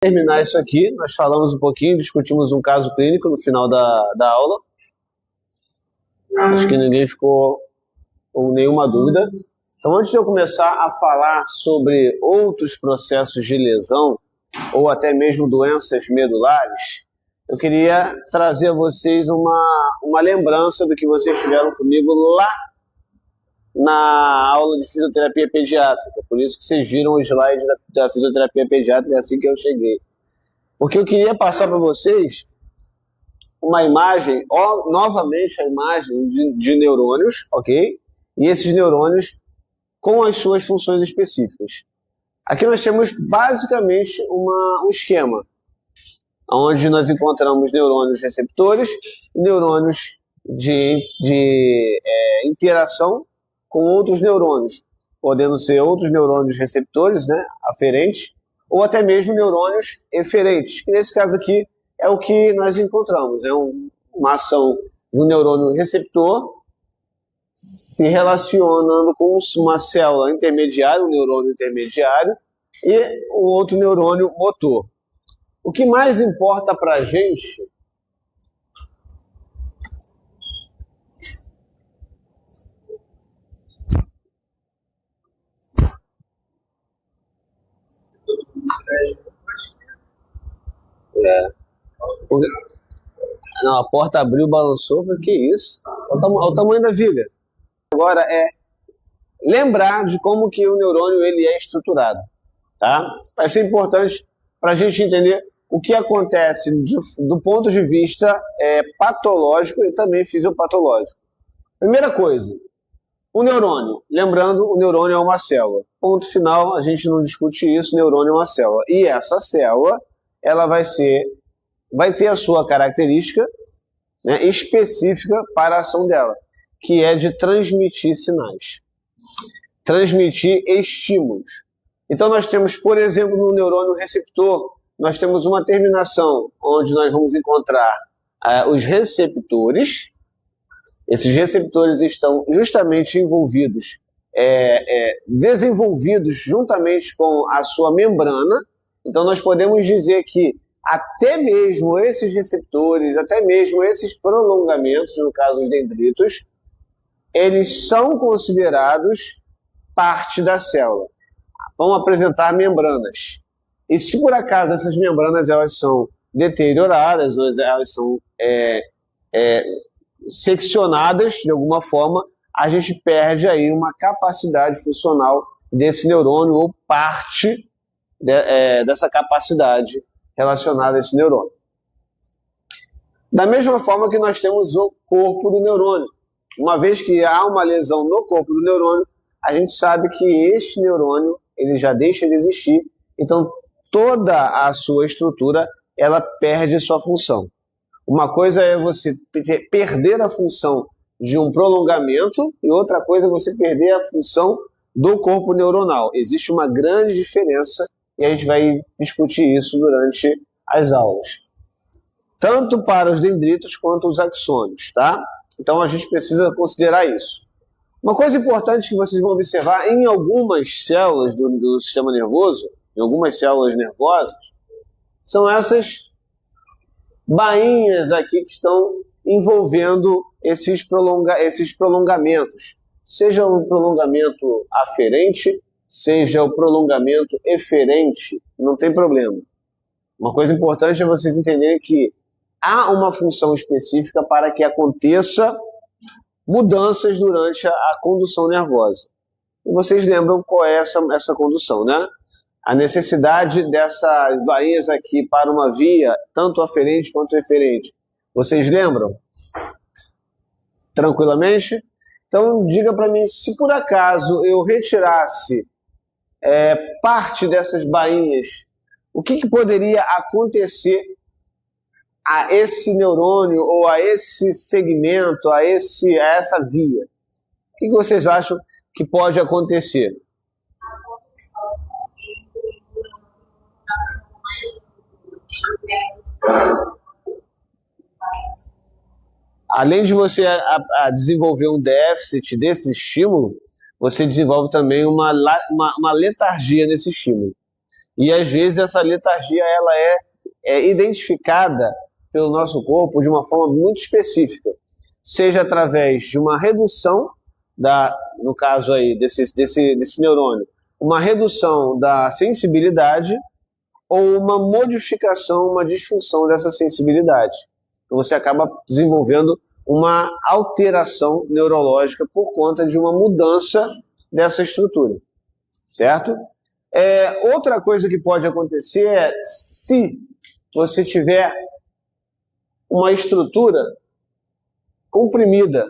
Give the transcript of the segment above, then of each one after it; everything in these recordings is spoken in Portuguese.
Terminar isso aqui, nós falamos um pouquinho, discutimos um caso clínico no final da aula. Acho que ninguém ficou com nenhuma dúvida. Então, antes de eu começar a falar sobre outros processos de lesão, ou até mesmo doenças medulares, eu queria trazer a vocês uma lembrança do que vocês tiveram comigo lá na aula de fisioterapia pediátrica. Por isso que vocês viram o slide da fisioterapia pediátrica assim que eu cheguei. Porque eu queria passar para vocês uma imagem, novamente a imagem de neurônios, ok? E esses neurônios com as suas funções específicas. Aqui nós temos basicamente um esquema, onde nós encontramos neurônios receptores e neurônios de interação com outros neurônios, podendo ser outros neurônios receptores, né, aferentes, ou até mesmo neurônios eferentes, que nesse caso aqui é o que nós encontramos, né, uma ação de um neurônio receptor se relacionando com uma célula intermediária, um neurônio intermediário, e o outro neurônio motor. O que mais importa para a gente Não, a porta abriu, balançou, que isso? Olha o tamanho da viga. Agora é lembrar de como que o neurônio ele é estruturado, tá? Vai ser importante para a gente entender o que acontece do ponto de vista patológico e também fisiopatológico. Primeira coisa, o neurônio. Lembrando, o neurônio é uma célula. Ponto final, a gente não discute isso, o neurônio é uma célula. E essa célula, ela vai ter a sua característica, né, específica para a ação dela, que é de transmitir sinais, transmitir estímulos. Então nós temos, por exemplo, no neurônio receptor, nós temos uma terminação onde nós vamos encontrar os receptores. Esses receptores estão justamente envolvidos, desenvolvidos juntamente com a sua membrana. Então nós podemos dizer que até mesmo esses receptores, até mesmo esses prolongamentos, no caso dos dendritos, eles são considerados parte da célula. Vão apresentar membranas. E se por acaso essas membranas elas são deterioradas, ou elas são seccionadas de alguma forma, a gente perde aí uma capacidade funcional desse neurônio ou parte dessa capacidade relacionada a esse neurônio. Da mesma forma que nós temos o corpo do neurônio. Uma vez que há uma lesão no corpo do neurônio, a gente sabe que este neurônio ele já deixa de existir, então toda a sua estrutura ela perde sua função. Uma coisa é você perder a função de um prolongamento e outra coisa é você perder a função do corpo neuronal. Existe uma grande diferença e a gente vai discutir isso durante as aulas. Tanto para os dendritos quanto os axônios, tá? Então a gente precisa considerar isso. Uma coisa importante que vocês vão observar em algumas células do sistema nervoso, em algumas células nervosas, são essas bainhas aqui que estão envolvendo esses prolongamentos. Seja o prolongamento aferente, seja o prolongamento eferente, não tem problema. Uma coisa importante é vocês entenderem que há uma função específica para que aconteça mudanças durante a condução nervosa. E vocês lembram qual é essa condução, né? A necessidade dessas bainhas aqui para uma via, tanto aferente quanto eferente. Vocês lembram? Tranquilamente? Então, diga para mim, se por acaso eu retirasse parte dessas bainhas, o que poderia acontecer a esse neurônio ou a esse segmento, a essa via? O que vocês acham que pode acontecer? Além de você desenvolver um déficit desse estímulo, você desenvolve também uma letargia nesse estímulo. E às vezes essa letargia ela é identificada pelo nosso corpo de uma forma muito específica, seja através de uma redução no caso aí desse neurônio, uma redução da sensibilidade ou uma modificação, uma disfunção dessa sensibilidade. Então você acaba desenvolvendo uma alteração neurológica por conta de uma mudança dessa estrutura, certo? Outra coisa que pode acontecer é se você tiver uma estrutura comprimida.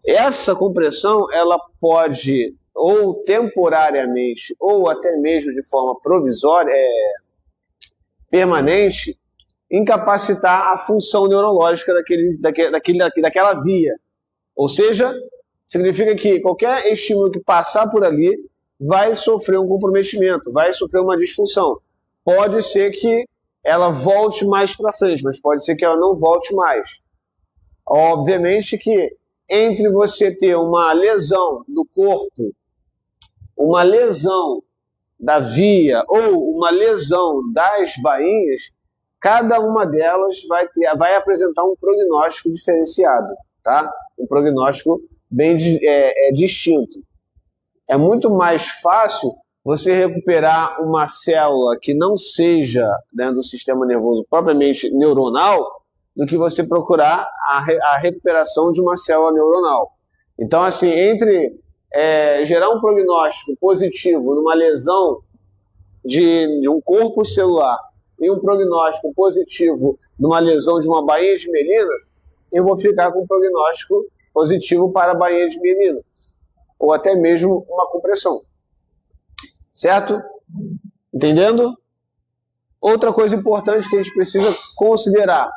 Essa compressão ela pode, ou temporariamente, ou até mesmo de forma provisória, permanente, incapacitar a função neurológica daquela via. Ou seja, significa que qualquer estímulo que passar por ali vai sofrer um comprometimento, vai sofrer uma disfunção. Pode ser que ela volte mais para frente, mas pode ser que ela não volte mais. Obviamente que entre você ter uma lesão do corpo, uma lesão da via ou uma lesão das bainhas, cada uma delas vai apresentar um prognóstico diferenciado, tá? Um prognóstico bem distinto. É muito mais fácil você recuperar uma célula que não seja dentro do sistema nervoso propriamente neuronal do que você procurar a recuperação de uma célula neuronal. Então, assim, entre gerar um prognóstico positivo numa lesão de um corpo celular e um prognóstico positivo numa lesão de uma bainha de mielina, eu vou ficar com um prognóstico positivo para a bainha de mielina, ou até mesmo uma compressão. Certo? Entendendo? Outra coisa importante que a gente precisa considerar,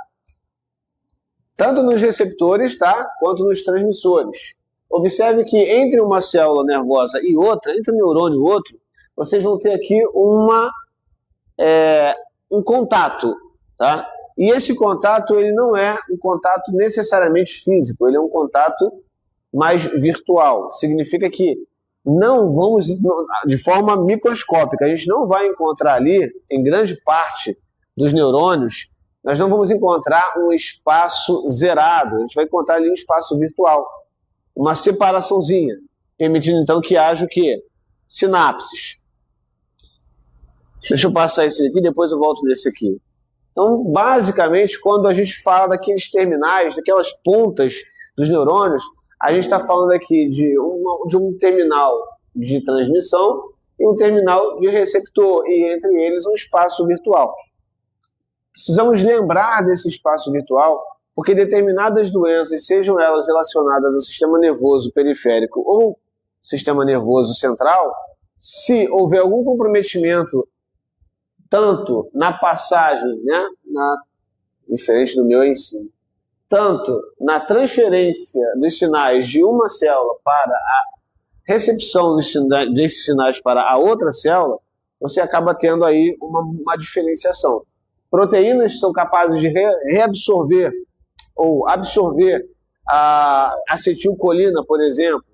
tanto nos receptores, tá, quanto nos transmissores. Observe que entre uma célula nervosa e outra, entre um neurônio e outro, vocês vão ter aqui um contato, tá? E esse contato ele não é um contato necessariamente físico, ele é um contato mais virtual. Significa que não vamos, de forma microscópica, a gente não vai encontrar ali, em grande parte dos neurônios, nós não vamos encontrar um espaço zerado, a gente vai encontrar ali um espaço virtual, uma separaçãozinha, permitindo então que haja o quê? Sinapses. Deixa eu passar esse aqui, depois eu volto nesse aqui. Então, basicamente, quando a gente fala daqueles terminais, daquelas pontas dos neurônios, a gente está falando aqui de um terminal de transmissão e um terminal de receptor, e entre eles um espaço virtual. Precisamos lembrar desse espaço virtual, porque determinadas doenças, sejam elas relacionadas ao sistema nervoso periférico ou sistema nervoso central, se houver algum comprometimento, tanto na passagem, né, diferente do meu ensino, tanto na transferência dos sinais de uma célula para a recepção desses sinais para a outra célula, você acaba tendo aí uma diferenciação. Proteínas são capazes de reabsorver ou absorver a acetilcolina, por exemplo,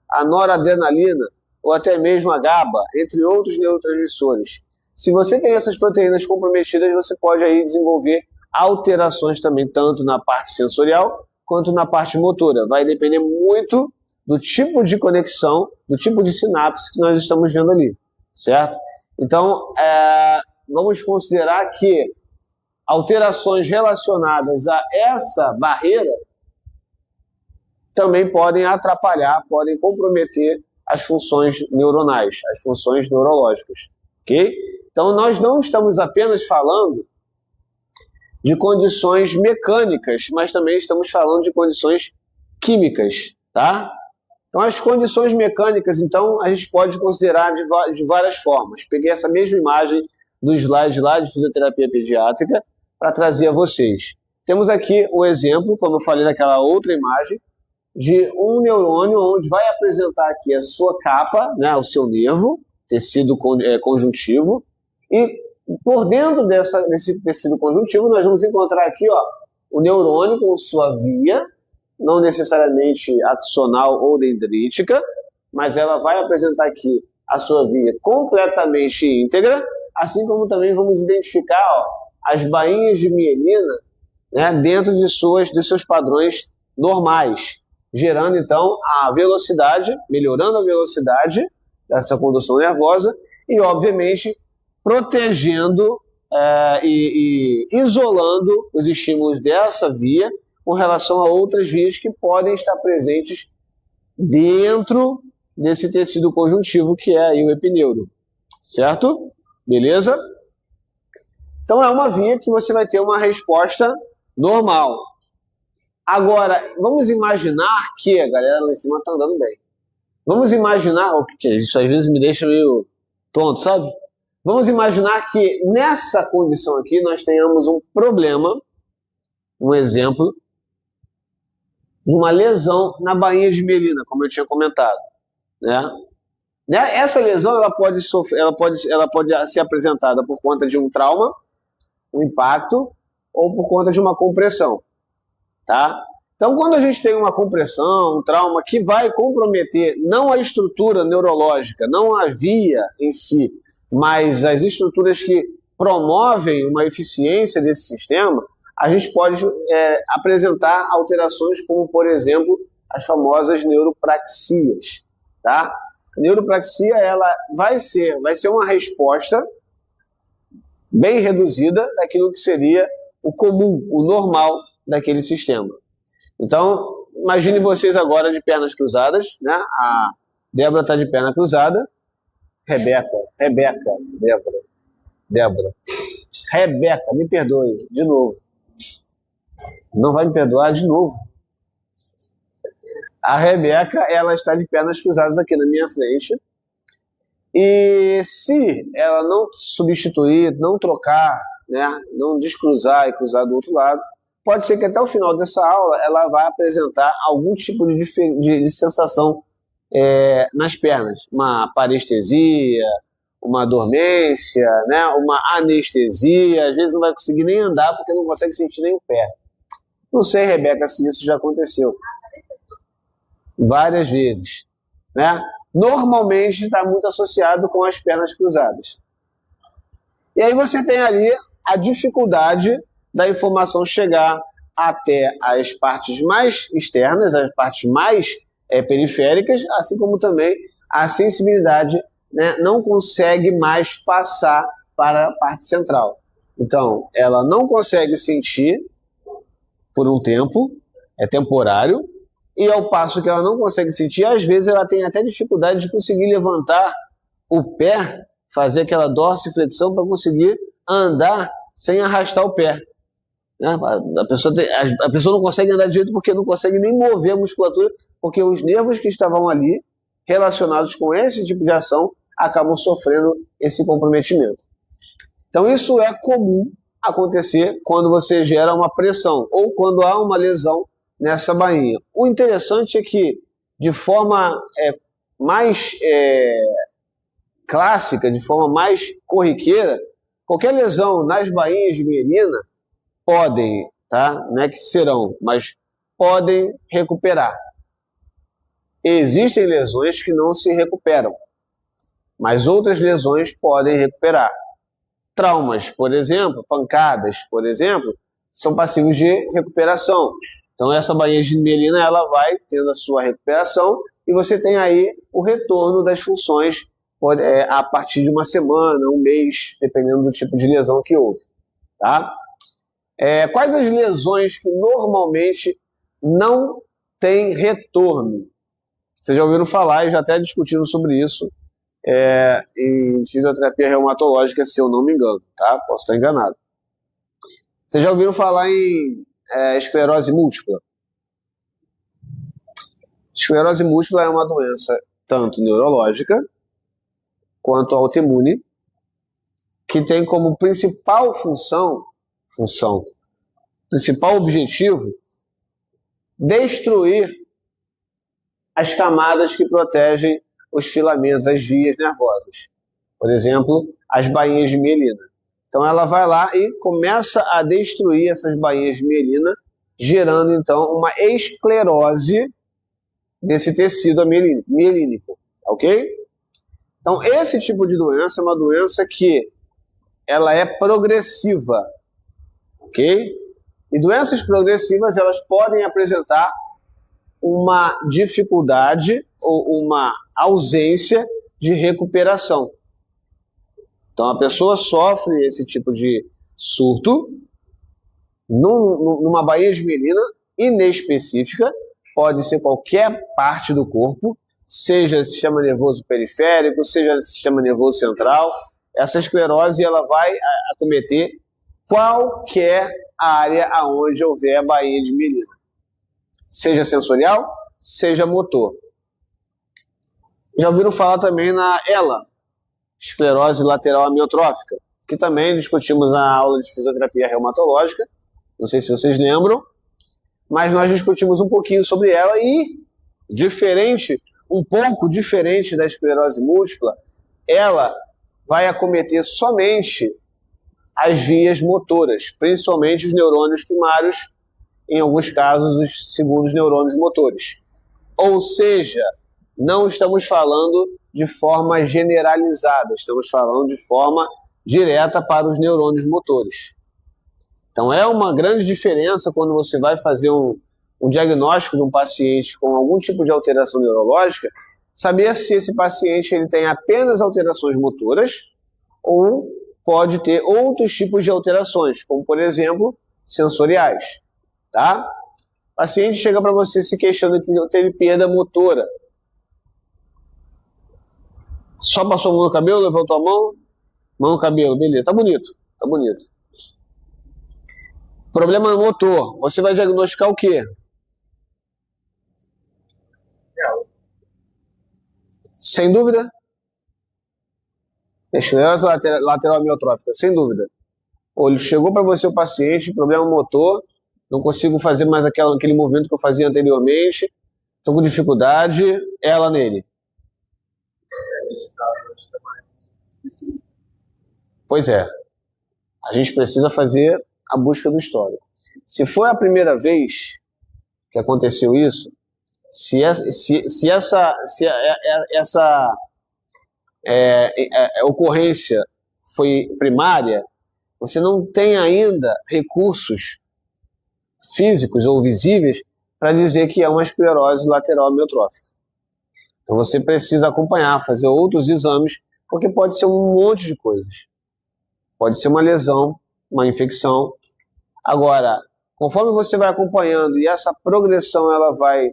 a noradrenalina ou até mesmo a GABA, entre outros neurotransmissores. Se você tem essas proteínas comprometidas, você pode aí desenvolver alterações também, tanto na parte sensorial quanto na parte motora. Vai depender muito do tipo de conexão, do tipo de sinapse que nós estamos vendo ali, certo? Então, vamos considerar que alterações relacionadas a essa barreira também podem atrapalhar, podem comprometer as funções neuronais, as funções neurológicas, ok? Então, nós não estamos apenas falando de condições mecânicas, mas também estamos falando de condições químicas, tá? Então, as condições mecânicas, então, a gente pode considerar de várias formas. Peguei essa mesma imagem do slide lá de fisioterapia pediátrica para trazer a vocês. Temos aqui o exemplo, como eu falei naquela outra imagem, de um neurônio onde vai apresentar aqui a sua capa, né, o seu nervo, tecido conjuntivo, e por dentro desse tecido conjuntivo nós vamos encontrar aqui, ó, o neurônio com sua via, não necessariamente axonal ou dendrítica, mas ela vai apresentar aqui a sua via completamente íntegra, assim como também vamos identificar as bainhas de mielina, né, dentro dos seus padrões normais, gerando então a velocidade, melhorando a velocidade dessa condução nervosa e, obviamente, protegendo e isolando os estímulos dessa via com relação a outras vias que podem estar presentes dentro desse tecido conjuntivo que é aí o epineuro, certo? Beleza? Então é uma via que você vai ter uma resposta normal. Agora, vamos imaginar que a galera lá em cima está andando bem. Vamos imaginar, porque isso às vezes me deixa meio tonto, sabe? Vamos imaginar que nessa condição aqui nós tenhamos um problema, um exemplo, de uma lesão na bainha de mielina, como eu tinha comentado, né? Essa lesão ela pode ser apresentada por conta de um trauma, um impacto, ou por conta de uma compressão, tá? Então, quando a gente tem uma compressão, um trauma que vai comprometer não a estrutura neurológica, não a via em si, mas as estruturas que promovem uma eficiência desse sistema, a gente pode apresentar alterações como, por exemplo, as famosas neuropraxias, tá? A neuropraxia ela vai ser uma resposta bem reduzida daquilo que seria o comum, o normal daquele sistema. Então, imagine vocês agora de pernas cruzadas, né? A Débora está de perna cruzada. Rebeca, me perdoe, de novo. Não vai me perdoar de novo. A Rebeca, ela está de pernas cruzadas aqui na minha frente. E se ela não substituir, não trocar, né, não descruzar e cruzar do outro lado, pode ser que até o final dessa aula ela vá apresentar algum tipo de sensação nas pernas. Uma parestesia, uma dormência, né, uma anestesia. Às vezes não vai conseguir nem andar porque não consegue sentir nem o pé. Não sei, Rebeca, se isso já aconteceu. Várias vezes, né? Normalmente está muito associado com as pernas cruzadas. E aí você tem ali a dificuldade da informação chegar até as partes mais externas, as partes mais periféricas, assim como também a sensibilidade, né, não consegue mais passar para a parte central. Então, ela não consegue sentir por um tempo, é temporário, e ao passo que ela não consegue sentir, às vezes ela tem até dificuldade de conseguir levantar o pé, fazer aquela dorsiflexão para conseguir andar sem arrastar o pé. Né? A pessoa não consegue andar direito porque não consegue nem mover a musculatura, porque os nervos que estavam ali, relacionados com esse tipo de ação, acabam sofrendo esse comprometimento. Então isso é comum acontecer quando você gera uma pressão ou quando há uma lesão nessa bainha. O interessante é que, de forma mais clássica, de forma mais corriqueira, qualquer lesão nas bainhas de mielina podem, tá? Não é que serão, mas podem recuperar. Existem lesões que não se recuperam, mas outras lesões podem recuperar. Traumas, por exemplo, pancadas, por exemplo, são passíveis de recuperação. Então essa bainha de mielina ela vai tendo a sua recuperação e você tem aí o retorno das funções a partir de uma semana, um mês, dependendo do tipo de lesão que houve. Tá? Quais as lesões que normalmente não têm retorno? Vocês já ouviram falar e já até discutiram sobre isso em fisioterapia reumatológica, se eu não me engano, tá? Posso estar enganado. Vocês já ouviram falar em esclerose múltipla? Esclerose múltipla é uma doença tanto neurológica quanto autoimune, que tem como principal principal objetivo, destruir as camadas que protegem os filamentos, as vias nervosas. Por exemplo, as bainhas de mielina. Então ela vai lá e começa a destruir essas bainhas de mielina, gerando então uma esclerose desse tecido mielínico, ok? Então, esse tipo de doença é uma doença que ela é progressiva, ok? E doenças progressivas, elas podem apresentar uma dificuldade ou uma ausência de recuperação. Então, a pessoa sofre esse tipo de surto numa baía de melina inespecífica, pode ser qualquer parte do corpo, seja sistema nervoso periférico, seja sistema nervoso central. Essa esclerose ela vai acometer qualquer área aonde houver baía de melina, seja sensorial, seja motor. Já ouviram falar também na ELA, esclerose lateral amiotrófica, que também discutimos na aula de fisioterapia reumatológica, não sei se vocês lembram, mas nós discutimos um pouquinho sobre ela e, um pouco diferente da esclerose múltipla, ela vai acometer somente as vias motoras, principalmente os neurônios primários, em alguns casos os segundos neurônios motores. Ou seja, não estamos falando de forma generalizada, estamos falando de forma direta para os neurônios motores. Então é uma grande diferença quando você vai fazer um diagnóstico de um paciente com algum tipo de alteração neurológica, saber se esse paciente ele tem apenas alterações motoras ou pode ter outros tipos de alterações, como por exemplo, sensoriais. Tá? O paciente chega para você se queixando que não teve perda motora. Só passou a mão no cabelo, levantou a mão no cabelo, beleza, tá bonito, tá bonito. Problema motor, você vai diagnosticar o quê? Sem dúvida. Esclerose lateral amiotrófica, sem dúvida. Ou ele chegou para você o paciente, problema motor, não consigo fazer mais aquele movimento que eu fazia anteriormente, estou com dificuldade, ela nele. Pois é, a gente precisa fazer a busca do histórico. Se foi a primeira vez que aconteceu isso, se essa ocorrência foi primária, você não tem ainda recursos físicos ou visíveis para dizer que é uma esclerose lateral amiotrófica. Então você precisa acompanhar, fazer outros exames, porque pode ser um monte de coisas. Pode ser uma lesão, uma infecção. Agora, conforme você vai acompanhando e essa progressão ela vai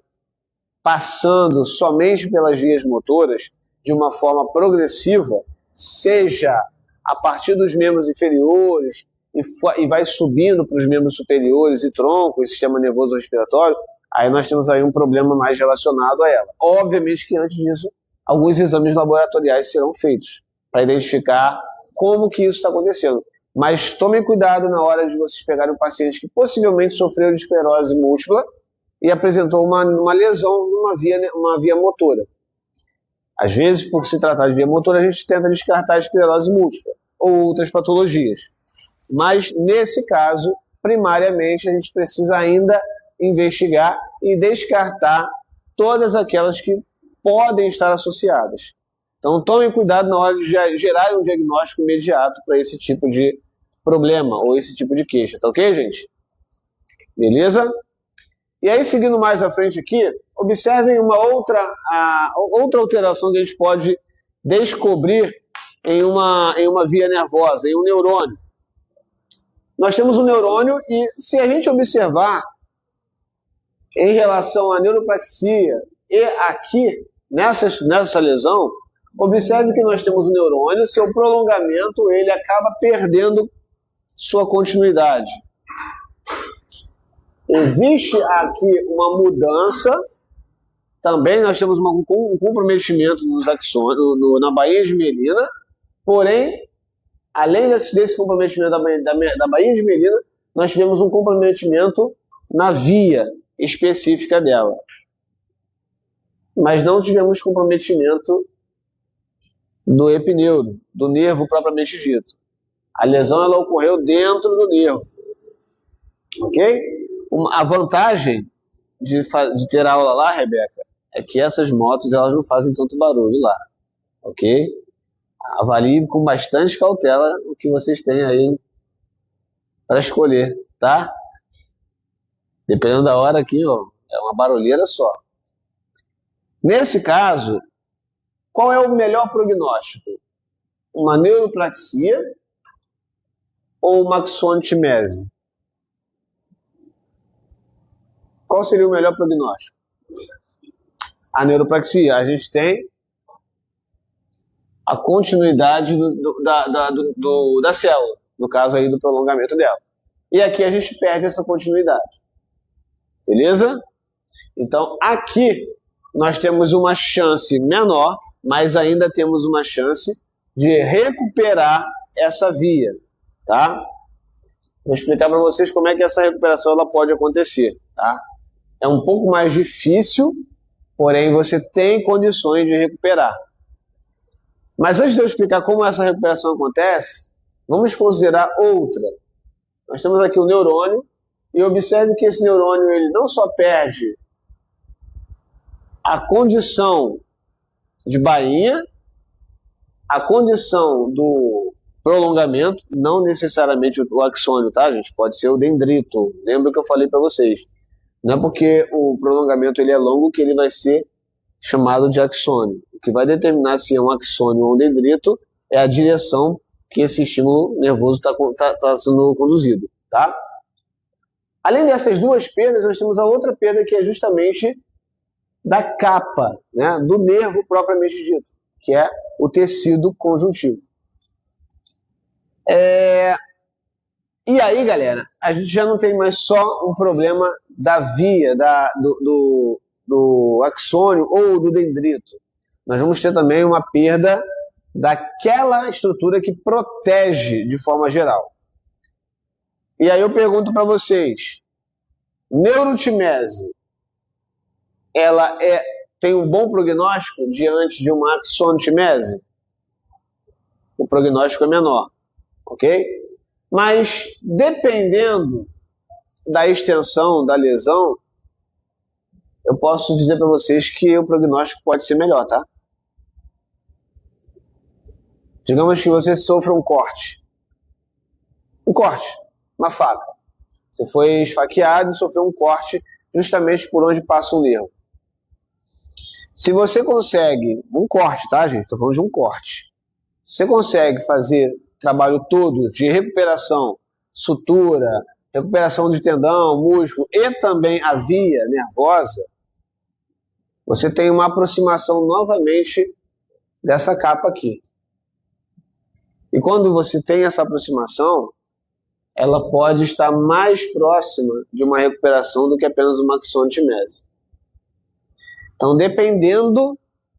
passando somente pelas vias motoras, de uma forma progressiva, seja a partir dos membros inferiores e vai subindo para os membros superiores e tronco, e sistema nervoso respiratório, aí nós temos aí um problema mais relacionado a ela. Obviamente que antes disso, alguns exames laboratoriais serão feitos para identificar como que isso está acontecendo. Mas tomem cuidado na hora de vocês pegarem um paciente que possivelmente sofreu de esclerose múltipla e apresentou uma lesão numa via motora. Às vezes, por se tratar de via motora, a gente tenta descartar a esclerose múltipla ou outras patologias. Mas, nesse caso, primariamente, a gente precisa ainda investigar e descartar todas aquelas que podem estar associadas. Então, tomem cuidado na hora de gerar um diagnóstico imediato para esse tipo de problema ou esse tipo de queixa. Tá ok, gente? Beleza? E aí, seguindo mais à frente aqui, observem uma outra alteração que a gente pode descobrir em uma via nervosa, em um neurônio. Nós temos um neurônio e se a gente observar em relação à neuropraxia e aqui, nessa lesão, observe que nós temos um neurônio, seu prolongamento, ele acaba perdendo sua continuidade. Existe aqui uma mudança, também nós temos um comprometimento nos axônios, na baía de melina, porém, além desse comprometimento da baía de melina, nós tivemos um comprometimento na via específica dela. Mas não tivemos comprometimento do epineuro, do nervo propriamente dito. A lesão ela ocorreu dentro do nervo. Ok? A vantagem de ter aula lá, Rebeca, é que essas motos elas não fazem tanto barulho lá. Ok? Avalie com bastante cautela o que vocês têm aí para escolher, tá? Dependendo da hora aqui, ó, é uma barulheira só. Nesse caso, qual é o melhor prognóstico? Uma neuropraxia ou uma axonotmese? Qual seria o melhor prognóstico? A neuropraxia. A gente tem a continuidade da célula, no caso aí do prolongamento dela. E aqui a gente perde essa continuidade. Beleza? Então, aqui nós temos uma chance menor, mas ainda temos uma chance de recuperar essa via, tá? Vou explicar para vocês como é que essa recuperação ela pode acontecer, tá? É um pouco mais difícil, porém você tem condições de recuperar. Mas antes de eu explicar como essa recuperação acontece, vamos considerar outra. Nós temos aqui o neurônio, e observe que esse neurônio ele não só perde a condição de bainha, a condição do prolongamento, não necessariamente o axônio, tá, gente? Pode ser o dendrito. Lembra que eu falei para vocês? Não é porque o prolongamento ele é longo que ele vai ser chamado de axônio. O que vai determinar se é um axônio ou um dendrito é a direção que esse estímulo nervoso está sendo conduzido, tá? Além dessas duas perdas, nós temos a outra perda que é justamente da capa, né, do nervo propriamente dito, que é o tecido conjuntivo. E aí, galera, a gente já não tem mais só um problema da via, do axônio ou do dendrito. Nós vamos ter também uma perda daquela estrutura que protege de forma geral. E aí eu pergunto para vocês, neurotmese, ela tem um bom prognóstico diante de uma axonotmese? O prognóstico é menor, ok? Mas dependendo da extensão da lesão, eu posso dizer para vocês que o prognóstico pode ser melhor, tá? Digamos que você sofra um corte. Uma faca. Você foi esfaqueado e sofreu um corte justamente por onde passa o nervo. Se você consegue, um corte, tá, gente? Estou falando de um corte. Se você consegue fazer o trabalho todo de recuperação, sutura, recuperação de tendão, músculo e também a via nervosa, você tem uma aproximação novamente dessa capa aqui. E quando você tem essa aproximação, ela pode estar mais próxima de uma recuperação do que apenas uma axonotmese. Então, dependendo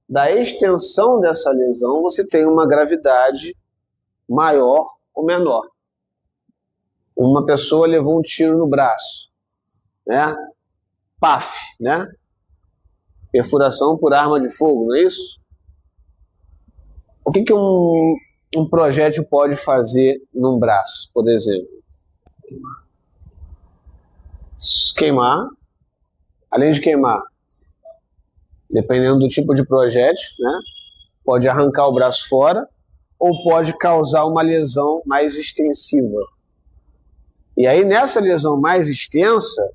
da extensão dessa lesão, você tem uma gravidade maior ou menor. Uma pessoa levou um tiro no braço, né? PAF, né? Perfuração por arma de fogo, não é isso? O que um projétil pode fazer num braço, por exemplo? Queimar. Além de queimar, dependendo do tipo de projétil, né, pode arrancar o braço fora ou pode causar uma lesão mais extensiva. E aí, nessa lesão mais extensa,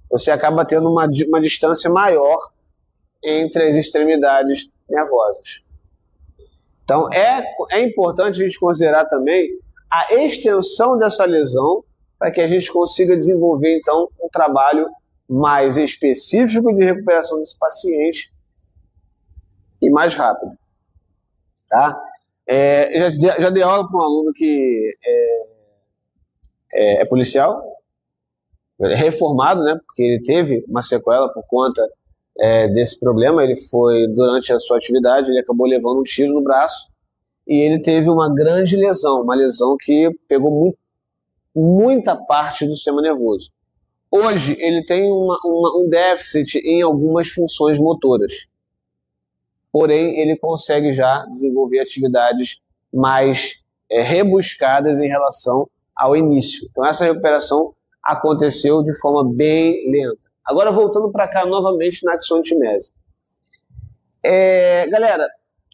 você acaba tendo uma distância maior entre as extremidades nervosas. Então, é importante a gente considerar também a extensão dessa lesão para que a gente consiga desenvolver, então, um trabalho mais específico de recuperação desse paciente e mais rápido. Tá? Já dei aula para um aluno que é policial, é reformado, né, porque ele teve uma sequela por conta desse problema. Ele foi, durante a sua atividade, ele acabou levando um tiro no braço e ele teve uma grande lesão, uma lesão que pegou muita parte do sistema nervoso. Hoje ele tem um déficit em algumas funções motoras, porém ele consegue já desenvolver atividades mais rebuscadas em relação ao início. Então essa recuperação aconteceu de forma bem lenta. Agora voltando para cá novamente na axonotmese. Galera,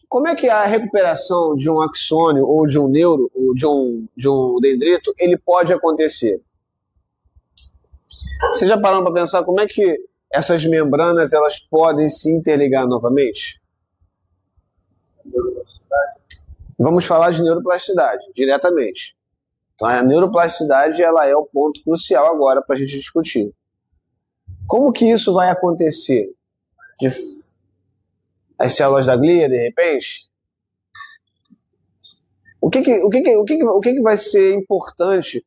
como é que a recuperação de um axônio ou de um neuro ou de um dendrito ele pode acontecer? Você já parou para pensar como é que essas membranas elas podem se interligar novamente? Vamos falar de neuroplasticidade diretamente. Então a neuroplasticidade ela é o ponto crucial agora para a gente discutir. Como que isso vai acontecer? As células da glia, de repente? O que vai ser importante,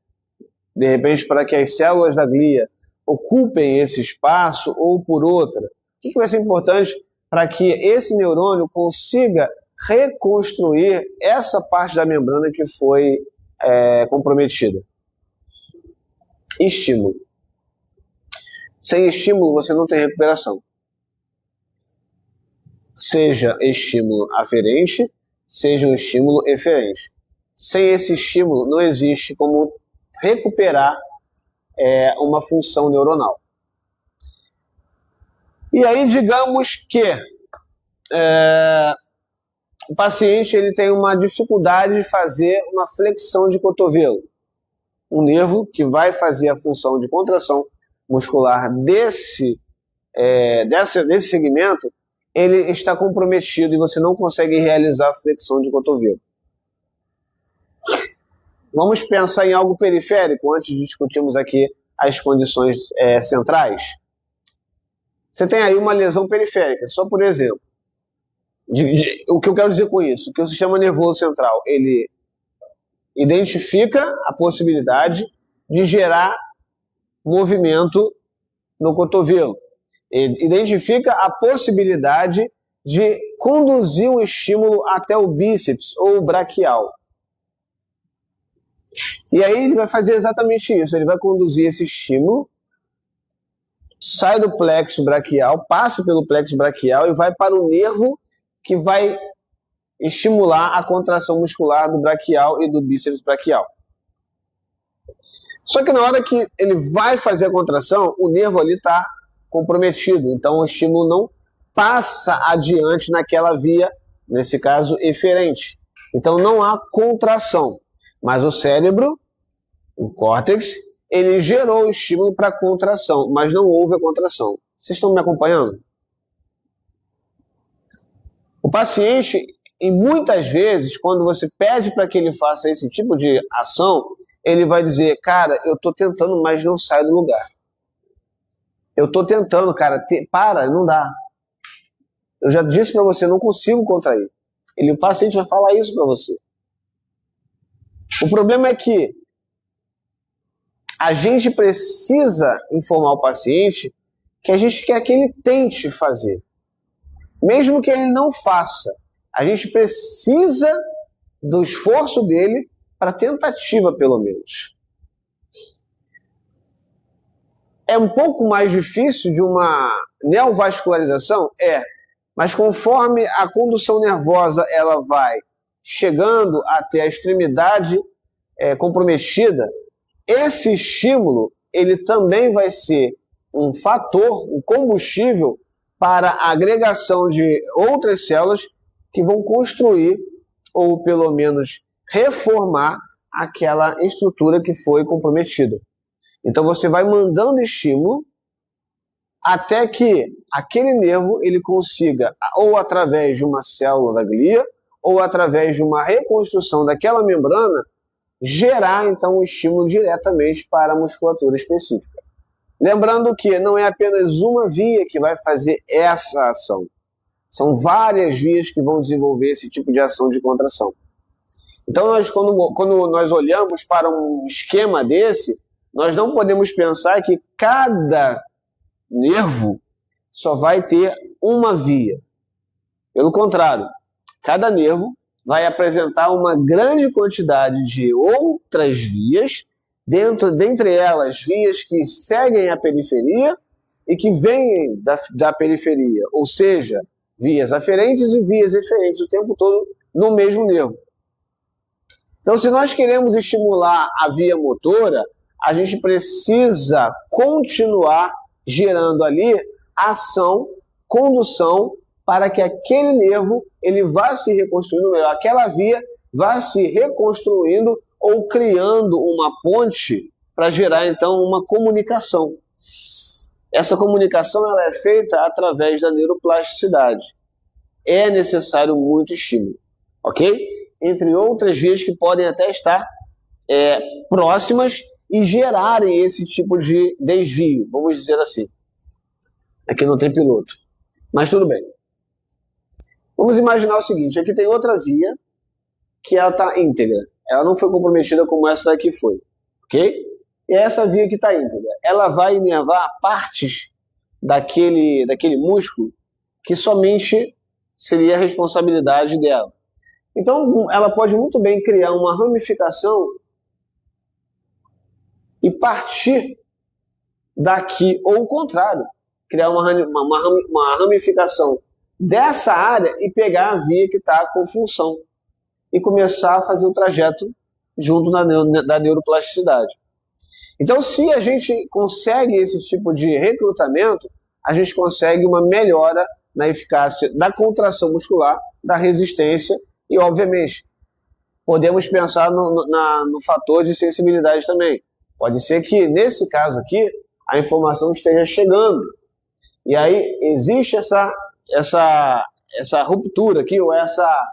de repente, para que as células da glia ocupem esse espaço ou por outra? O que vai ser importante para que esse neurônio consiga reconstruir essa parte da membrana que foi comprometida? Estímulo. Sem estímulo, você não tem recuperação. Seja estímulo aferente, seja um estímulo eferente. Sem esse estímulo, não existe como recuperar uma função neuronal. E aí, digamos que o paciente ele tem uma dificuldade de fazer uma flexão de cotovelo. Um nervo que vai fazer a função de contração muscular desse segmento, ele está comprometido e você não consegue realizar a flexão de cotovelo. Vamos pensar em algo periférico antes de discutirmos aqui as condições centrais. Você tem aí uma lesão periférica, só por exemplo. O que eu quero dizer com isso? Que o sistema nervoso central ele identifica a possibilidade de gerar movimento no cotovelo. Ele identifica a possibilidade de conduzir um estímulo até o bíceps ou o braquial. E aí ele vai fazer exatamente isso. Ele vai conduzir esse estímulo, sai do plexo braquial, passa pelo plexo braquial e vai para o nervo que vai estimular a contração muscular do braquial e do bíceps braquial. Só que na hora que ele vai fazer a contração, o nervo ali está comprometido, então o estímulo não passa adiante naquela via, nesse caso, eferente. Então não há contração, mas o cérebro, o córtex, ele gerou o estímulo para contração, mas não houve a contração. Vocês estão me acompanhando? O paciente, e muitas vezes, quando você pede para que ele faça esse tipo de ação, ele vai dizer, cara, eu estou tentando, mas não sai do lugar. Eu estou tentando, cara, para, não dá. Eu já disse para você, não consigo contrair. O paciente vai falar isso para você. O problema é que a gente precisa informar o paciente que a gente quer que ele tente fazer. Mesmo que ele não faça, a gente precisa do esforço dele para tentativa, pelo menos. É um pouco mais difícil de uma neovascularização? Mas conforme a condução nervosa ela vai chegando até a extremidade comprometida, esse estímulo ele também vai ser um fator, um combustível para a agregação de outras células que vão construir, ou pelo menos reformar, aquela estrutura que foi comprometida. Então você vai mandando estímulo até que aquele nervo ele consiga, ou através de uma célula da glia, ou através de uma reconstrução daquela membrana, gerar então o estímulo diretamente para a musculatura específica. Lembrando que não é apenas uma via que vai fazer essa ação. São várias vias que vão desenvolver esse tipo de ação de contração. Então, quando nós olhamos para um esquema desse, nós não podemos pensar que cada nervo só vai ter uma via. Pelo contrário, cada nervo vai apresentar uma grande quantidade de outras vias, dentre elas vias que seguem a periferia e que vêm da periferia, ou seja, vias aferentes e vias eferentes o tempo todo no mesmo nervo. Então, se nós queremos estimular a via motora, a gente precisa continuar gerando ali ação, condução para que aquele nervo ele vá se reconstruindo, aquela via vá se reconstruindo ou criando uma ponte para gerar, então, uma comunicação. Essa comunicação ela é feita através da neuroplasticidade. É necessário muito estímulo, ok? Entre outras vias que podem até estar próximas e gerarem esse tipo de desvio, vamos dizer assim. Aqui não tem piloto, mas tudo bem. Vamos imaginar o seguinte, aqui tem outra via que ela está íntegra. Ela não foi comprometida como essa daqui foi, ok? E essa via que está íntegra, ela vai inervar partes daquele músculo que somente seria a responsabilidade dela. Então, ela pode muito bem criar uma ramificação e partir daqui, ou o contrário, criar uma ramificação dessa área e pegar a via que está com função e começar a fazer o trajeto junto da neuroplasticidade. Então, se a gente consegue esse tipo de recrutamento, a gente consegue uma melhora na eficácia da contração muscular, da resistência e, obviamente, podemos pensar no fator de sensibilidade também. Pode ser que, nesse caso aqui, a informação esteja chegando. E aí existe essa ruptura aqui, ou essa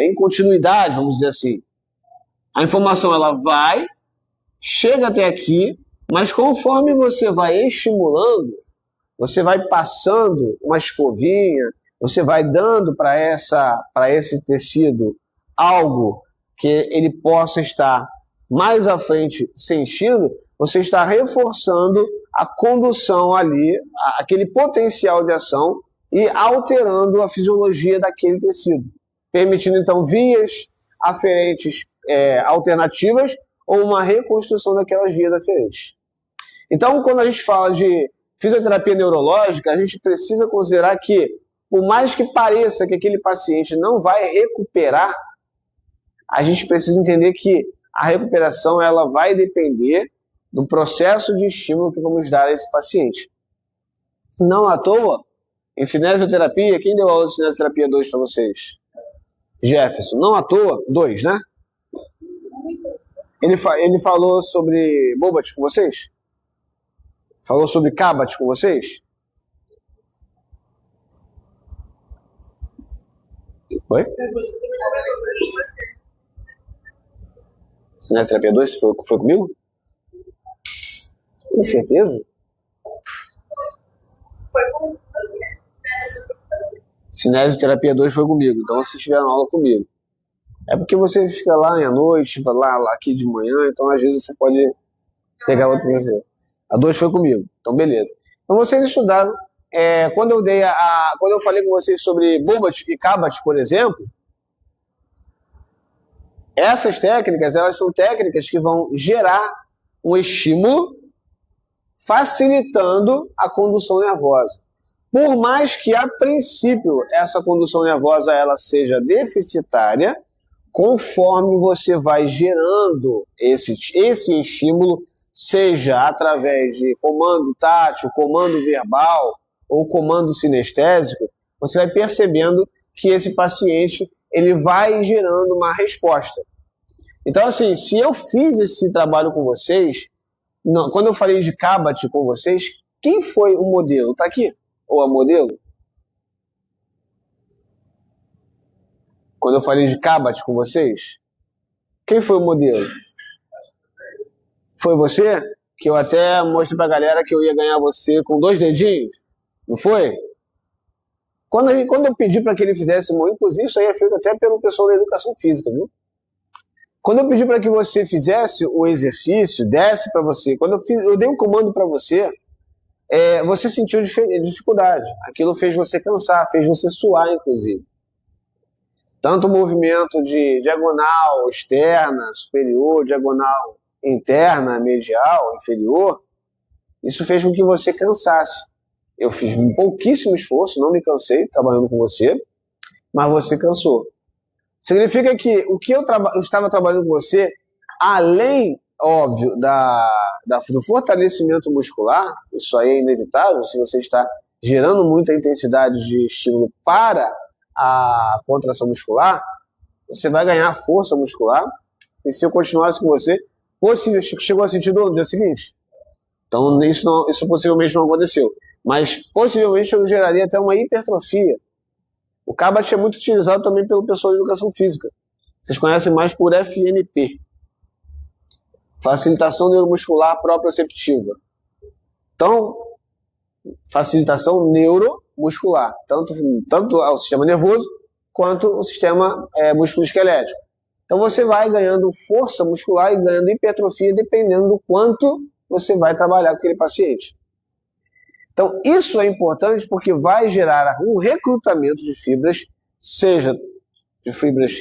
incontinuidade, vamos dizer assim. A informação ela chega até aqui, mas conforme você vai estimulando, você vai passando uma escovinha, você vai dando para esse tecido algo que ele possa estar mais à frente sentindo, você está reforçando a condução ali, aquele potencial de ação e alterando a fisiologia daquele tecido, permitindo então vias aferentes alternativas ou uma reconstrução daquelas vias aferentes. Então, quando a gente fala de fisioterapia neurológica, a gente precisa considerar que, por mais que pareça que aquele paciente não vai recuperar, a gente precisa entender que a recuperação ela vai depender do processo de estímulo que vamos dar a esse paciente. Não à toa, em cinesioterapia, quem deu aula de cinesioterapia 2 para vocês? Jefferson. Não à toa, 2, né? Ele falou sobre Bobat com vocês? Falou sobre Kabat com vocês? Oi? Cinesioterapia 2 foi comigo? Com certeza? Foi com Cinesioterapia 2 foi comigo, então você estiver na aula comigo. É porque você fica lá à noite, lá aqui de manhã, então às vezes você pode pegar outra coisa. A 2 foi comigo, então beleza. Então vocês estudaram, quando eu falei com vocês sobre Bobat e Kabat, por exemplo, essas técnicas, elas são técnicas que vão gerar um estímulo facilitando a condução nervosa. Por mais que, a princípio, essa condução nervosa ela seja deficitária, conforme você vai gerando esse estímulo, seja através de comando tátil, comando verbal ou comando sinestésico, você vai percebendo que esse paciente ele vai gerando uma resposta. Então, assim, se eu fiz esse trabalho com vocês, quando eu falei de Kabat com vocês, quem foi o modelo? Está aqui? Ou a modelo? Quando eu falei de Kabat com vocês, quem foi o modelo? Foi você? Que eu até mostrei pra galera que eu ia ganhar você com 2 dedinhos? Não foi? Quando eu pedi para que ele fizesse, inclusive isso aí é feito até pelo pessoal da educação física, viu? Quando eu pedi para que você fizesse o exercício, desse para você, quando eu dei um comando para você, você sentiu dificuldade. Aquilo fez você cansar, fez você suar, inclusive. Tanto o movimento de diagonal externa, superior, diagonal interna, medial, inferior, isso fez com que você cansasse. Eu fiz um pouquíssimo esforço, não me cansei trabalhando com você, mas você cansou. Significa que o que eu estava trabalhando com você, além, óbvio, do fortalecimento muscular, isso aí é inevitável, se você está gerando muita intensidade de estímulo para a contração muscular, você vai ganhar força muscular, e se eu continuasse com você, chegou a sentir dor no dia seguinte. Então isso possivelmente não aconteceu. Mas possivelmente eu geraria até uma hipertrofia. O CABAT é muito utilizado também pelo pessoal de educação física. Vocês conhecem mais por FNP. Facilitação neuromuscular proprioceptiva. Então, facilitação neuromuscular. Tanto ao sistema nervoso, quanto ao sistema musculoesquelético. Então você vai ganhando força muscular e ganhando hipertrofia, dependendo do quanto você vai trabalhar com aquele paciente. Então, isso é importante porque vai gerar um recrutamento de fibras, seja de fibras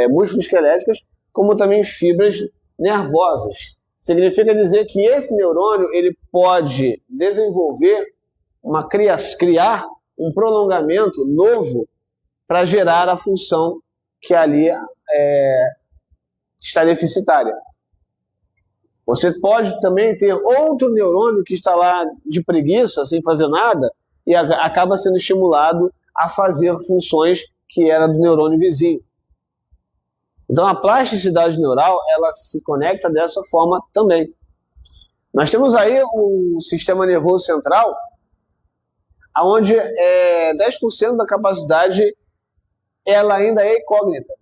musculoesqueléticas, como também fibras nervosas. Significa dizer que esse neurônio ele pode desenvolver, criar um prolongamento novo para gerar a função que ali está deficitária. Você pode também ter outro neurônio que está lá de preguiça, sem fazer nada, e acaba sendo estimulado a fazer funções que era do neurônio vizinho. Então a plasticidade neural, ela se conecta dessa forma também. Nós temos aí o sistema nervoso central, onde 10% da capacidade ela ainda é incógnita.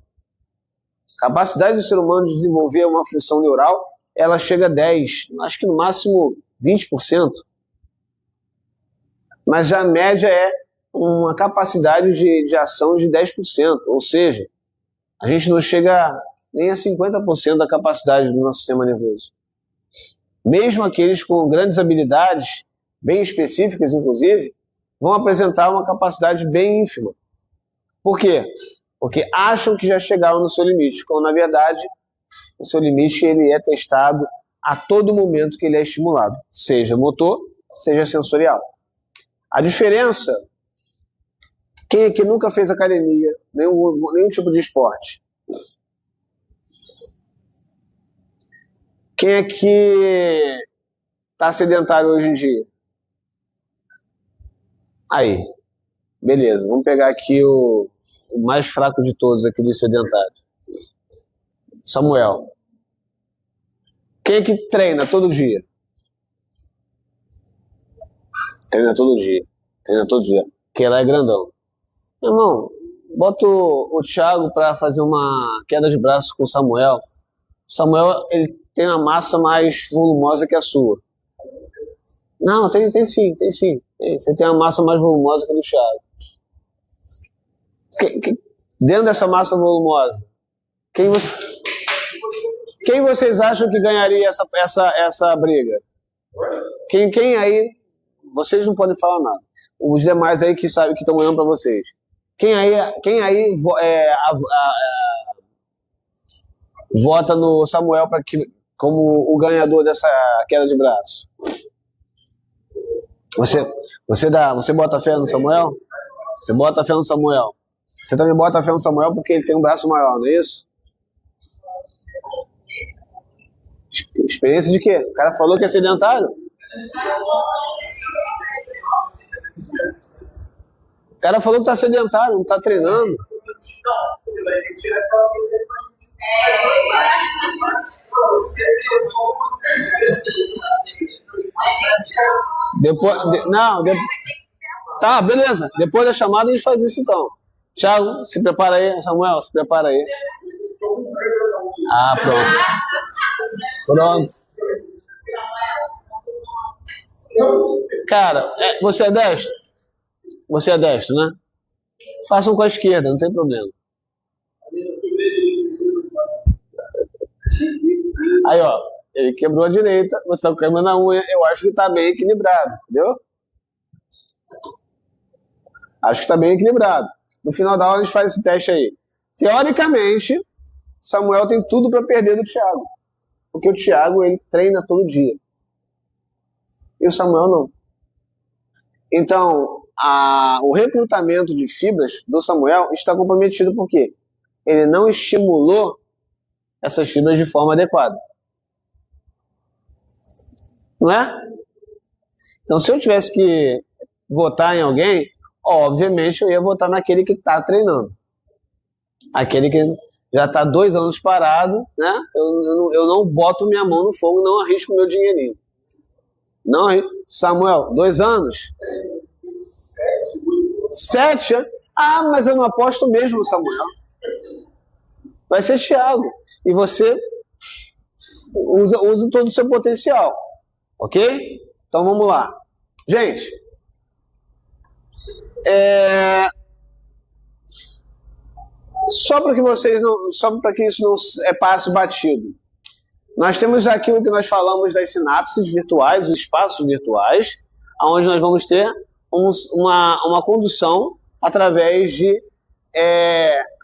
A capacidade do ser humano de desenvolver uma função neural, ela chega a 10%, acho que no máximo 20%. Mas a média é uma capacidade de ação de 10%, ou seja, a gente não chega nem a 50% da capacidade do nosso sistema nervoso. Mesmo aqueles com grandes habilidades, bem específicas inclusive, vão apresentar uma capacidade bem ínfima. Por quê? Porque acham que já chegaram no seu limite, quando na verdade o seu limite ele é testado a todo momento que ele é estimulado, seja motor, seja sensorial. A diferença, quem aqui nunca fez academia, nenhum tipo de esporte? Quem aqui está sedentário hoje em dia? Aí, beleza, vamos pegar aqui o mais fraco de todos aqui dos sedentários. Samuel. Quem é que treina todo dia? Treina todo dia. Porque ela é grandão. Meu irmão, bota o Thiago para fazer uma queda de braço com o Samuel. O Samuel, ele tem uma massa mais volumosa que a sua. Não, tem sim. Você tem uma massa mais volumosa que a do Thiago. Dentro dessa massa volumosa, quem vocês acham que ganharia essa briga? Quem aí? Vocês não podem falar nada. Os demais aí que sabem que estão olhando para vocês. Quem aí vota no Samuel como o ganhador dessa queda de braço? Você bota fé no Samuel? Você bota fé no Samuel? Você também bota fé no Samuel porque ele tem um braço maior, não é isso? Experiência de quê? O cara falou que é sedentário? O cara falou que tá sedentário, não tá treinando. Você vai ter que tirar aquela Tá, beleza. Depois da chamada a gente faz isso então. Thiago, se prepara aí. Samuel, se prepara aí. Ah, pronto. Cara, você é destro? Você é destro, né? Façam com a esquerda, não tem problema. Aí, ó, ele quebrou a direita, você tá quebrando a unha, eu acho que tá bem equilibrado, entendeu? Acho que tá bem equilibrado. No final da aula a gente faz esse teste aí. Teoricamente, Samuel tem tudo para perder do Thiago. Porque o Thiago, ele treina todo dia. E o Samuel não. Então, o recrutamento de fibras do Samuel está comprometido porque ele não estimulou essas fibras de forma adequada. Não é? Então, se eu tivesse que votar em alguém, obviamente eu ia votar naquele que está treinando. Aquele que já está 2 anos parado, né? Eu não boto minha mão no fogo, não arrisco meu dinheirinho. Não, Samuel, 2 anos? 7? Ah, mas eu não aposto mesmo, Samuel. Vai ser Thiago. E você usa todo o seu potencial. Ok? Então vamos lá. Gente, só para que isso não passe batido. Nós temos aquilo que nós falamos das sinapses virtuais, os espaços virtuais, onde nós vamos ter uma condução através de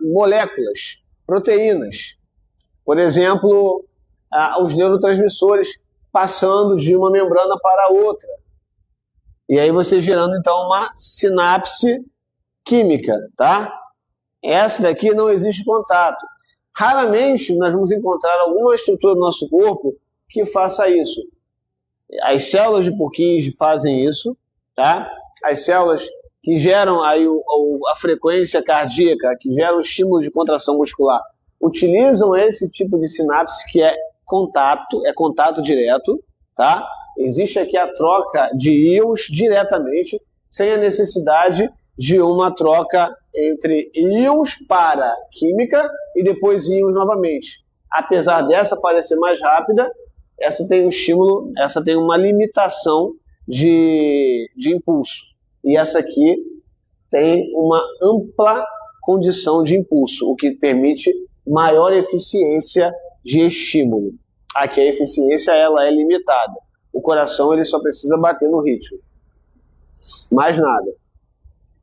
moléculas, proteínas. Por exemplo, os neurotransmissores passando de uma membrana para outra. E aí você gerando, então, uma sinapse química, tá? Essa daqui não existe contato. Raramente nós vamos encontrar alguma estrutura do nosso corpo que faça isso. As células de Purkinje fazem isso, tá? As células que geram aí a frequência cardíaca, que geram o estímulo de contração muscular, utilizam esse tipo de sinapse que é contato direto, tá? Existe aqui a troca de íons diretamente, sem a necessidade de uma troca entre íons para química e depois íons novamente. Apesar dessa parecer mais rápida, essa tem um estímulo, essa tem uma limitação de impulso. E essa aqui tem uma ampla condição de impulso, o que permite maior eficiência de estímulo. Aqui a eficiência ela é limitada. O coração ele só precisa bater no ritmo. Mais nada.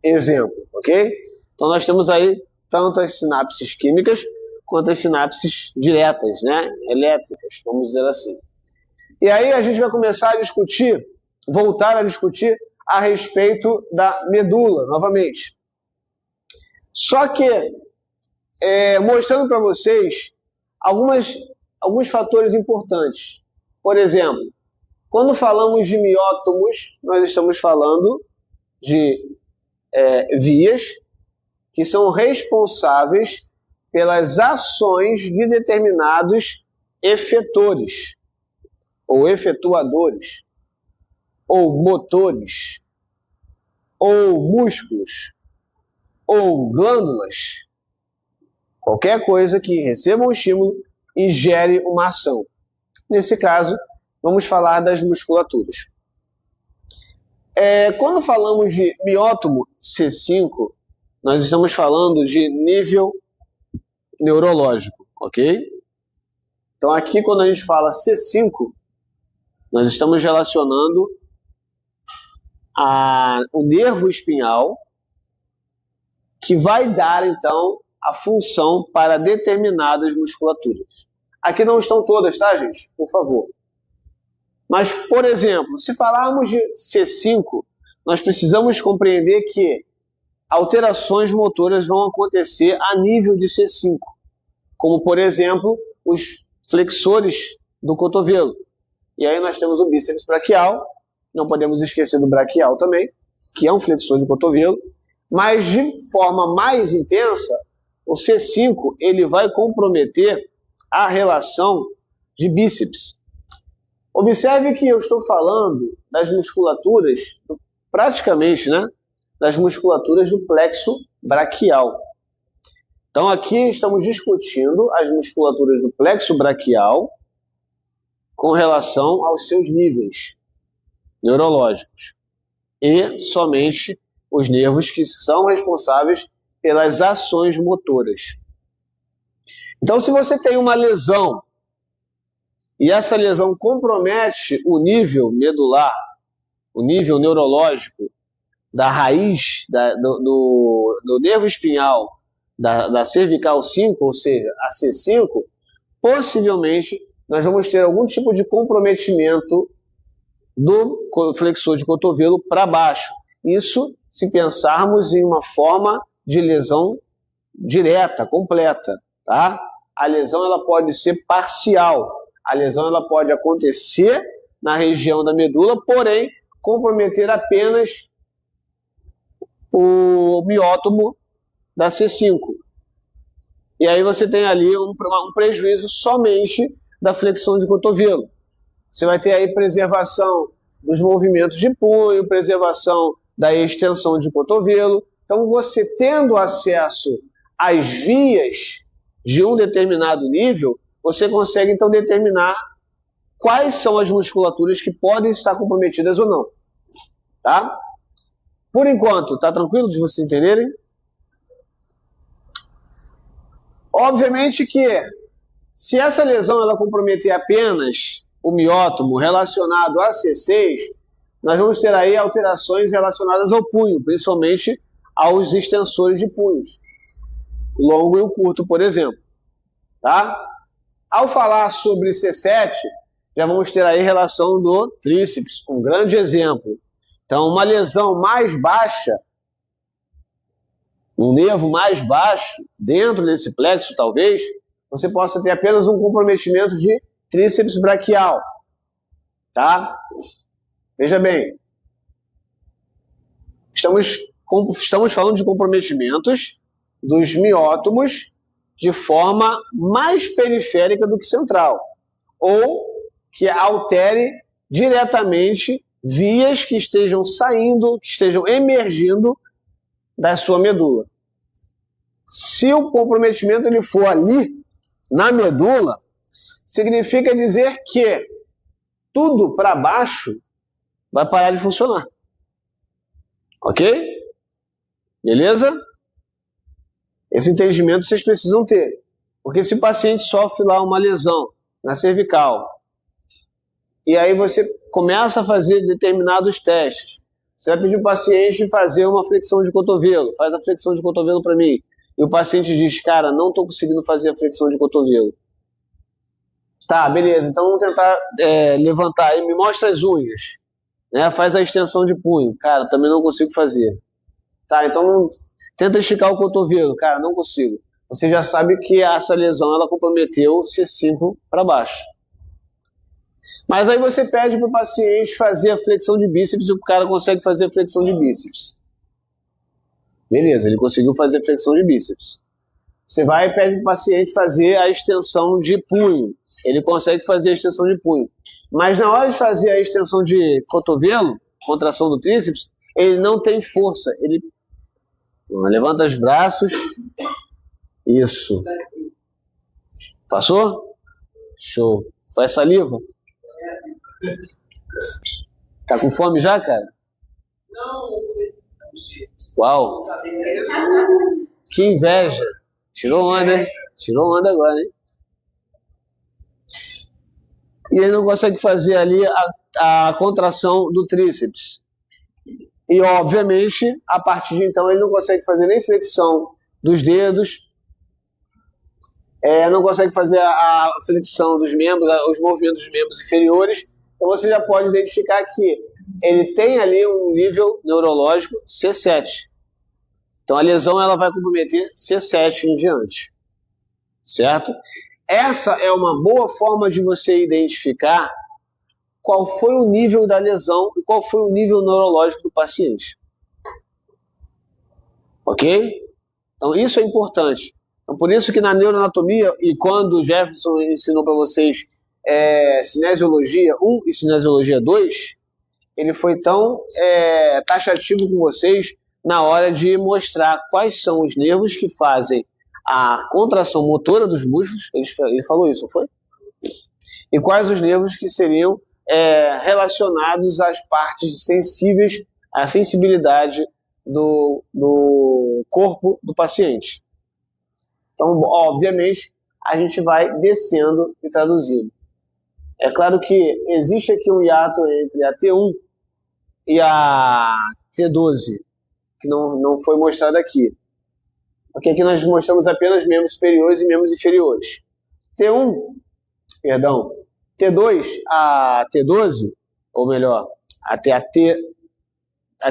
Exemplo, ok? Então nós temos aí tanto as sinapses químicas quanto as sinapses diretas, né? Elétricas, vamos dizer assim. E aí a gente vai começar a voltar a discutir a respeito da medula, novamente. Só que, mostrando para vocês alguns fatores importantes. Por exemplo, quando falamos de miótomos, nós estamos falando de vias que são responsáveis pelas ações de determinados efetores, ou efetuadores, ou motores, ou músculos, ou glândulas, qualquer coisa que receba um estímulo e gere uma ação. Nesse caso, vamos falar das musculaturas. Quando falamos de miótomo C5, nós estamos falando de nível neurológico, ok? Então aqui quando a gente fala C5, nós estamos relacionando o nervo espinhal, que vai dar então a função para determinadas musculaturas. Aqui não estão todas, tá, gente? Por favor. Mas, por exemplo, se falarmos de C5, nós precisamos compreender que alterações motoras vão acontecer a nível de C5, como, por exemplo, os flexores do cotovelo. E aí nós temos o bíceps braquial, não podemos esquecer do braquial também, que é um flexor de cotovelo, mas de forma mais intensa, o C5 ele vai comprometer a relação de bíceps. Observe que eu estou falando das musculaturas, praticamente, né, das musculaturas do plexo braquial. Então aqui estamos discutindo as musculaturas do plexo braquial com relação aos seus níveis neurológicos e somente os nervos que são responsáveis pelas ações motoras. Então, se você tem uma lesão e essa lesão compromete o nível medular, o nível neurológico da raiz do nervo espinhal da cervical 5, ou seja, a C5, possivelmente nós vamos ter algum tipo de comprometimento do flexor de cotovelo para baixo. Isso se pensarmos em uma forma de lesão direta, completa, tá? A lesão ela pode ser parcial. A lesão ela pode acontecer na região da medula, porém comprometer apenas o miótomo da C5. E aí você tem ali um prejuízo somente da flexão de cotovelo. Você vai ter aí preservação dos movimentos de punho, preservação da extensão de cotovelo. Então, você tendo acesso às vias de um determinado nível, você consegue, então, determinar quais são as musculaturas que podem estar comprometidas ou não. Tá? Por enquanto, tá tranquilo de vocês entenderem? Obviamente que, se essa lesão ela comprometer apenas o miótomo relacionado a C6, nós vamos ter aí alterações relacionadas ao punho, principalmente aos extensores de punhos, o longo e o curto, por exemplo. Tá? Ao falar sobre C7, já vamos ter aí relação do tríceps, um grande exemplo. Então, uma lesão mais baixa, um nervo mais baixo, dentro desse plexo, talvez, você possa ter apenas um comprometimento de tríceps braquial. Tá? Veja bem, estamos falando de comprometimentos dos miótomos de forma mais periférica do que central, ou que altere diretamente vias que estejam saindo, que estejam emergindo da sua medula. Se o comprometimento ele for ali, na medula, significa dizer que tudo para baixo vai parar de funcionar. Ok? Beleza? Esse entendimento vocês precisam ter. Porque se o paciente sofre lá uma lesão na cervical, e aí você começa a fazer determinados testes, você vai pedir o paciente fazer uma flexão de cotovelo, faz a flexão de cotovelo para mim, e o paciente diz, cara, não estou conseguindo fazer a flexão de cotovelo. Tá, beleza, então vamos tentar levantar e me mostra as unhas, né? Faz a extensão de punho, cara, também não consigo fazer. Tá, então tenta esticar o cotovelo, cara, não consigo. Você já sabe que essa lesão ela comprometeu o C5 para baixo. Mas aí você pede para o paciente fazer a flexão de bíceps e o cara consegue fazer a flexão de bíceps. Beleza, ele conseguiu fazer a flexão de bíceps. Você vai e pede para o paciente fazer a extensão de punho. Ele consegue fazer a extensão de punho. Mas na hora de fazer a extensão de cotovelo, contração do tríceps, ele não tem força. Ele levanta os braços. Isso. Passou? Show. Faz saliva? Tá com fome já, cara? Não sei. Uau! Que inveja! Tirou onda, hein? Tirou onda agora, hein? E ele não consegue fazer ali a contração do tríceps. E, obviamente, a partir de então, ele não consegue fazer nem flexão dos dedos, não consegue fazer a flexão dos membros, os movimentos dos membros inferiores. Então, você já pode identificar que ele tem ali um nível neurológico C7. Então, a lesão ela vai comprometer C7 em diante. Certo? Essa é uma boa forma de você identificar qual foi o nível da lesão e qual foi o nível neurológico do paciente. Ok? Então, isso é importante. Então, por isso que na neuroanatomia, e quando o Jefferson ensinou para vocês cinesiologia 1 e cinesiologia 2, ele foi tão taxativo com vocês na hora de mostrar quais são os nervos que fazem a contração motora dos músculos, ele falou isso, não foi? E quais os nervos que seriam relacionados às partes sensíveis, à sensibilidade do corpo do paciente. Então, obviamente, a gente vai descendo e traduzindo. É claro que existe aqui um hiato entre a T1 e a T12, que não foi mostrado aqui. Porque aqui nós mostramos apenas membros superiores e membros inferiores. T2 a T12, ou melhor, até a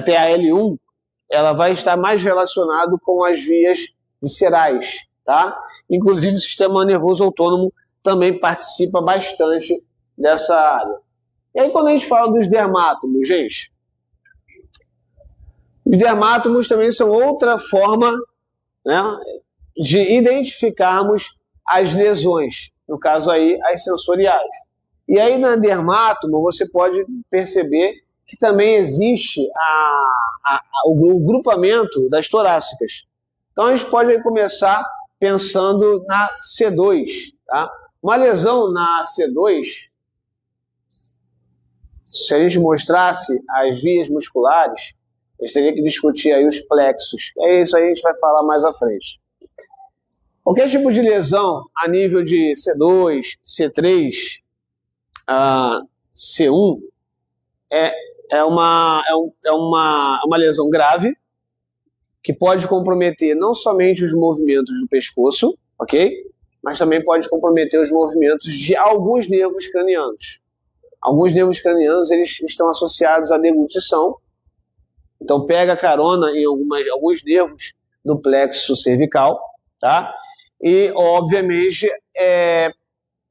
L1, ela vai estar mais relacionado com as vias viscerais, tá? Inclusive o sistema nervoso autônomo também participa bastante dessa área. E aí quando a gente fala dos dermátomos, gente, Os dermátomos também são outra forma, né, de identificarmos as lesões, no caso aí as sensoriais. E aí na dermátomo você pode perceber que também existe o grupamento das torácicas. Então a gente pode começar pensando na C2. Tá? Uma lesão na C2, se a gente mostrasse as vias musculares, a gente teria que discutir aí os plexos. É isso aí, a gente vai falar mais à frente. Qualquer tipo de lesão a nível de C2, C3, C1 é uma lesão grave que pode comprometer não somente os movimentos do pescoço, ok? Mas também pode comprometer os movimentos de alguns nervos cranianos. Alguns nervos cranianos eles estão associados à deglutição. Então pega carona em alguns nervos do plexo cervical, tá? E obviamente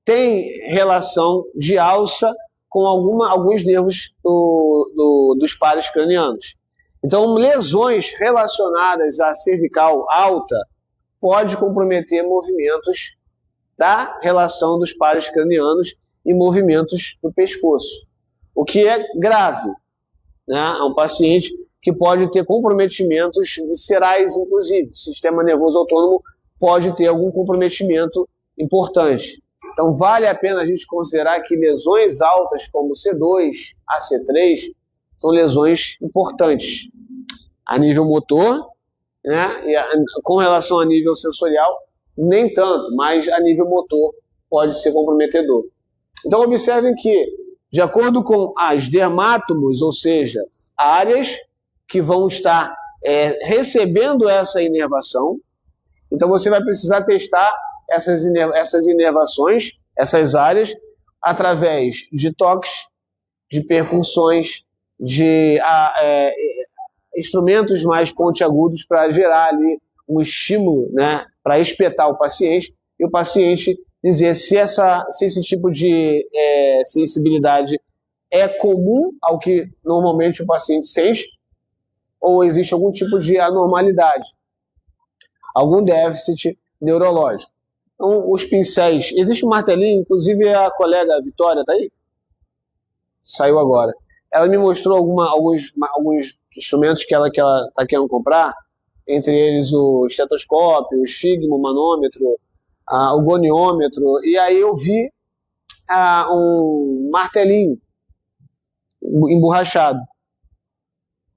tem relação de alça com alguns nervos dos pares cranianos. Então lesões relacionadas à cervical alta pode comprometer movimentos da relação dos pares cranianos e movimentos do pescoço, o que é grave, né? É um paciente que pode ter comprometimentos viscerais, inclusive. O sistema nervoso autônomo pode ter algum comprometimento importante. Então, vale a pena a gente considerar que lesões altas como C2, a C3, são lesões importantes. A nível motor, né? E com relação a nível sensorial, nem tanto, mas a nível motor pode ser comprometedor. Então, observem que, de acordo com as dermátomos, ou seja, áreas que vão estar recebendo essa inervação. Então você vai precisar testar essas inervações, essas áreas, através de toques, de percussões, de instrumentos mais pontiagudos para gerar ali um estímulo, né, para espetar o paciente, e o paciente dizer se esse tipo de sensibilidade é comum ao que normalmente o paciente sente, ou existe algum tipo de anormalidade, algum déficit neurológico. Então, os pincéis, existe um martelinho, inclusive a colega Vitória, tá aí? Saiu agora. Ela me mostrou alguns instrumentos que ela está querendo comprar, entre eles o estetoscópio, o estigma, o manômetro, o goniômetro, e aí eu vi um martelinho emborrachado.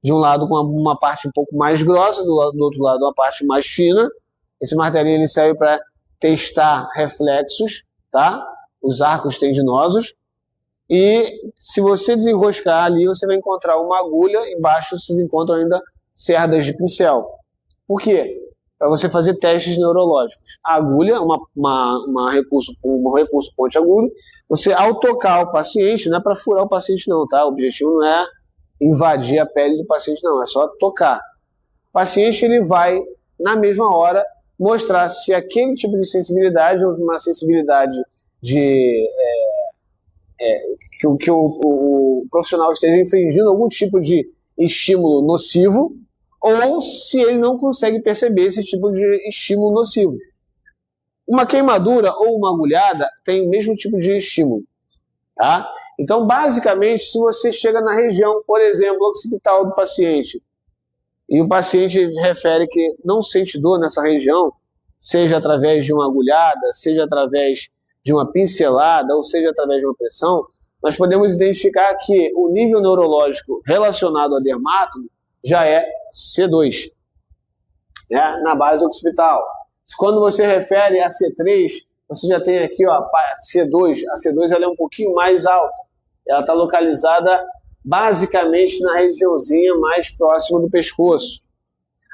De um lado com uma parte um pouco mais grossa, do outro lado uma parte mais fina. Esse martelinho ele serve para testar reflexos, tá? Os arcos tendinosos. E se você desenroscar ali, você vai encontrar uma agulha, embaixo vocês encontram ainda cerdas de pincel. Por quê? Para você fazer testes neurológicos. A agulha, um recurso pontiagudo, você ao tocar o paciente, não é para furar o paciente não, tá? O objetivo não é invadir a pele do paciente, não, é só tocar. O paciente ele vai, na mesma hora, mostrar se aquele tipo de sensibilidade ou uma sensibilidade que o profissional esteja infringindo algum tipo de estímulo nocivo, ou se ele não consegue perceber esse tipo de estímulo nocivo. Uma queimadura ou uma agulhada tem o mesmo tipo de estímulo, tá? Então, basicamente, se você chega na região, por exemplo, occipital do paciente, e o paciente refere que não sente dor nessa região, seja através de uma agulhada, seja através de uma pincelada, ou seja através de uma pressão, nós podemos identificar que o nível neurológico relacionado a dermátomo já é C2, né, na base occipital. Quando você refere a C3, você já tem aqui ó, a C2. A C2 ela é um pouquinho mais alta. Ela está localizada basicamente na regiãozinha mais próxima do pescoço.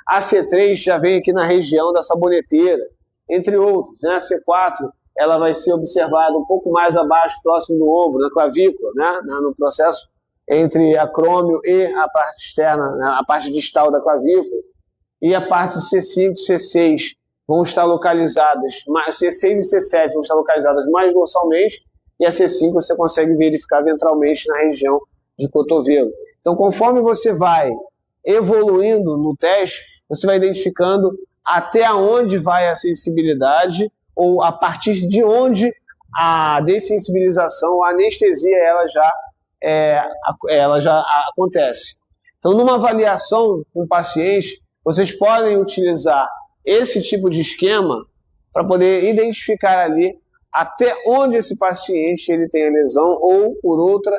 A C3 já vem aqui na região da saboneteira, entre outros, né? A C4 ela vai ser observada um pouco mais abaixo, próximo do ombro, na clavícula, né? No processo entre acrômio e a parte externa, né? A parte distal da clavícula. E a parte C5 e C6 vão estar localizadas, C6 e C7 vão estar localizadas mais dorsalmente, e a C5 você consegue verificar ventralmente na região de cotovelo. Então, conforme você vai evoluindo no teste, você vai identificando até onde vai a sensibilidade ou a partir de onde a dessensibilização, a anestesia, ela já acontece. Então, numa avaliação com o paciente, vocês podem utilizar esse tipo de esquema para poder identificar ali até onde esse paciente ele tem a lesão ou, por outra,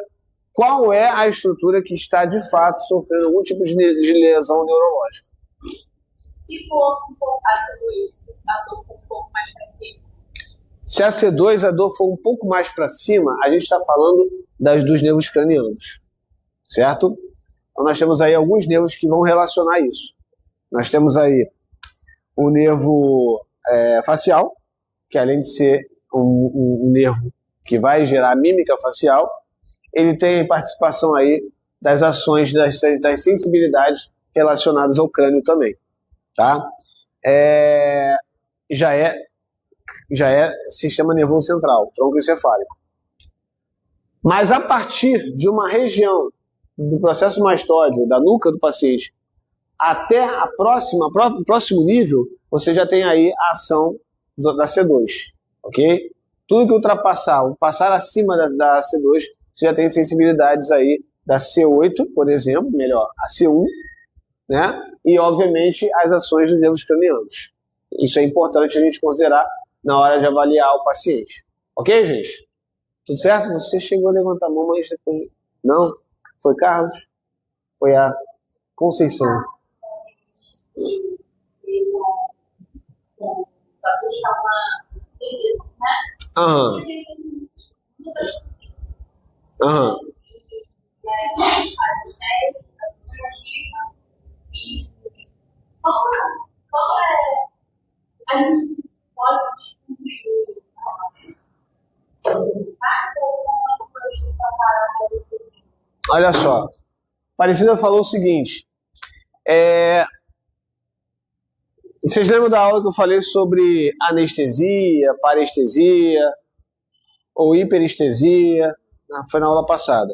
qual é a estrutura que está, de fato, sofrendo algum tipo de lesão neurológica. Se for a C2, a dor for um pouco mais para cima? Se a C2, a dor for um pouco mais para cima, a gente está falando dos nervos cranianos, certo? Então, nós temos aí alguns nervos que vão relacionar isso. Nós temos aí o nervo facial, que além de ser um nervo que vai gerar mímica facial, ele tem participação aí das ações, das sensibilidades relacionadas ao crânio também, tá? Já é sistema nervoso central, tronco encefálico. Mas a partir de uma região do processo mastóide, da nuca do paciente, até o próximo nível, você já tem aí a ação da C2, ok? Tudo que passar acima da C2, você já tem sensibilidades aí da C8, por exemplo, melhor, a C1, né? E, obviamente, as ações dos nervos cranianos. Isso é importante a gente considerar na hora de avaliar o paciente. Ok, gente? Tudo certo? Você chegou a levantar a mão, mas depois... Não? Foi Carlos? Foi a Conceição. Aham. Aham. A gente pode descobrir Olha só, Aparecida falou o seguinte, vocês lembram da aula que eu falei sobre anestesia, parestesia ou hiperestesia? Foi na aula passada.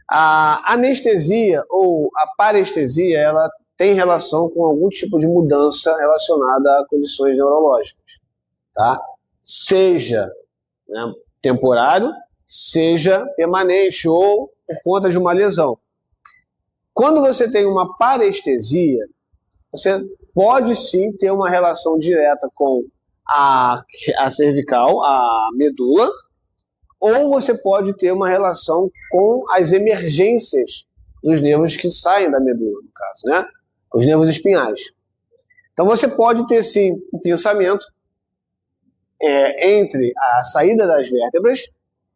A anestesia ou a parestesia, ela tem relação com algum tipo de mudança relacionada a condições neurológicas, tá? Seja, né, temporário, seja permanente ou por conta de uma lesão. Quando você tem uma parestesia, você pode sim ter uma relação direta com a cervical, a medula, ou você pode ter uma relação com as emergências dos nervos que saem da medula, no caso, né? Os nervos espinhais. Então você pode ter sim um pensamento entre a saída das vértebras,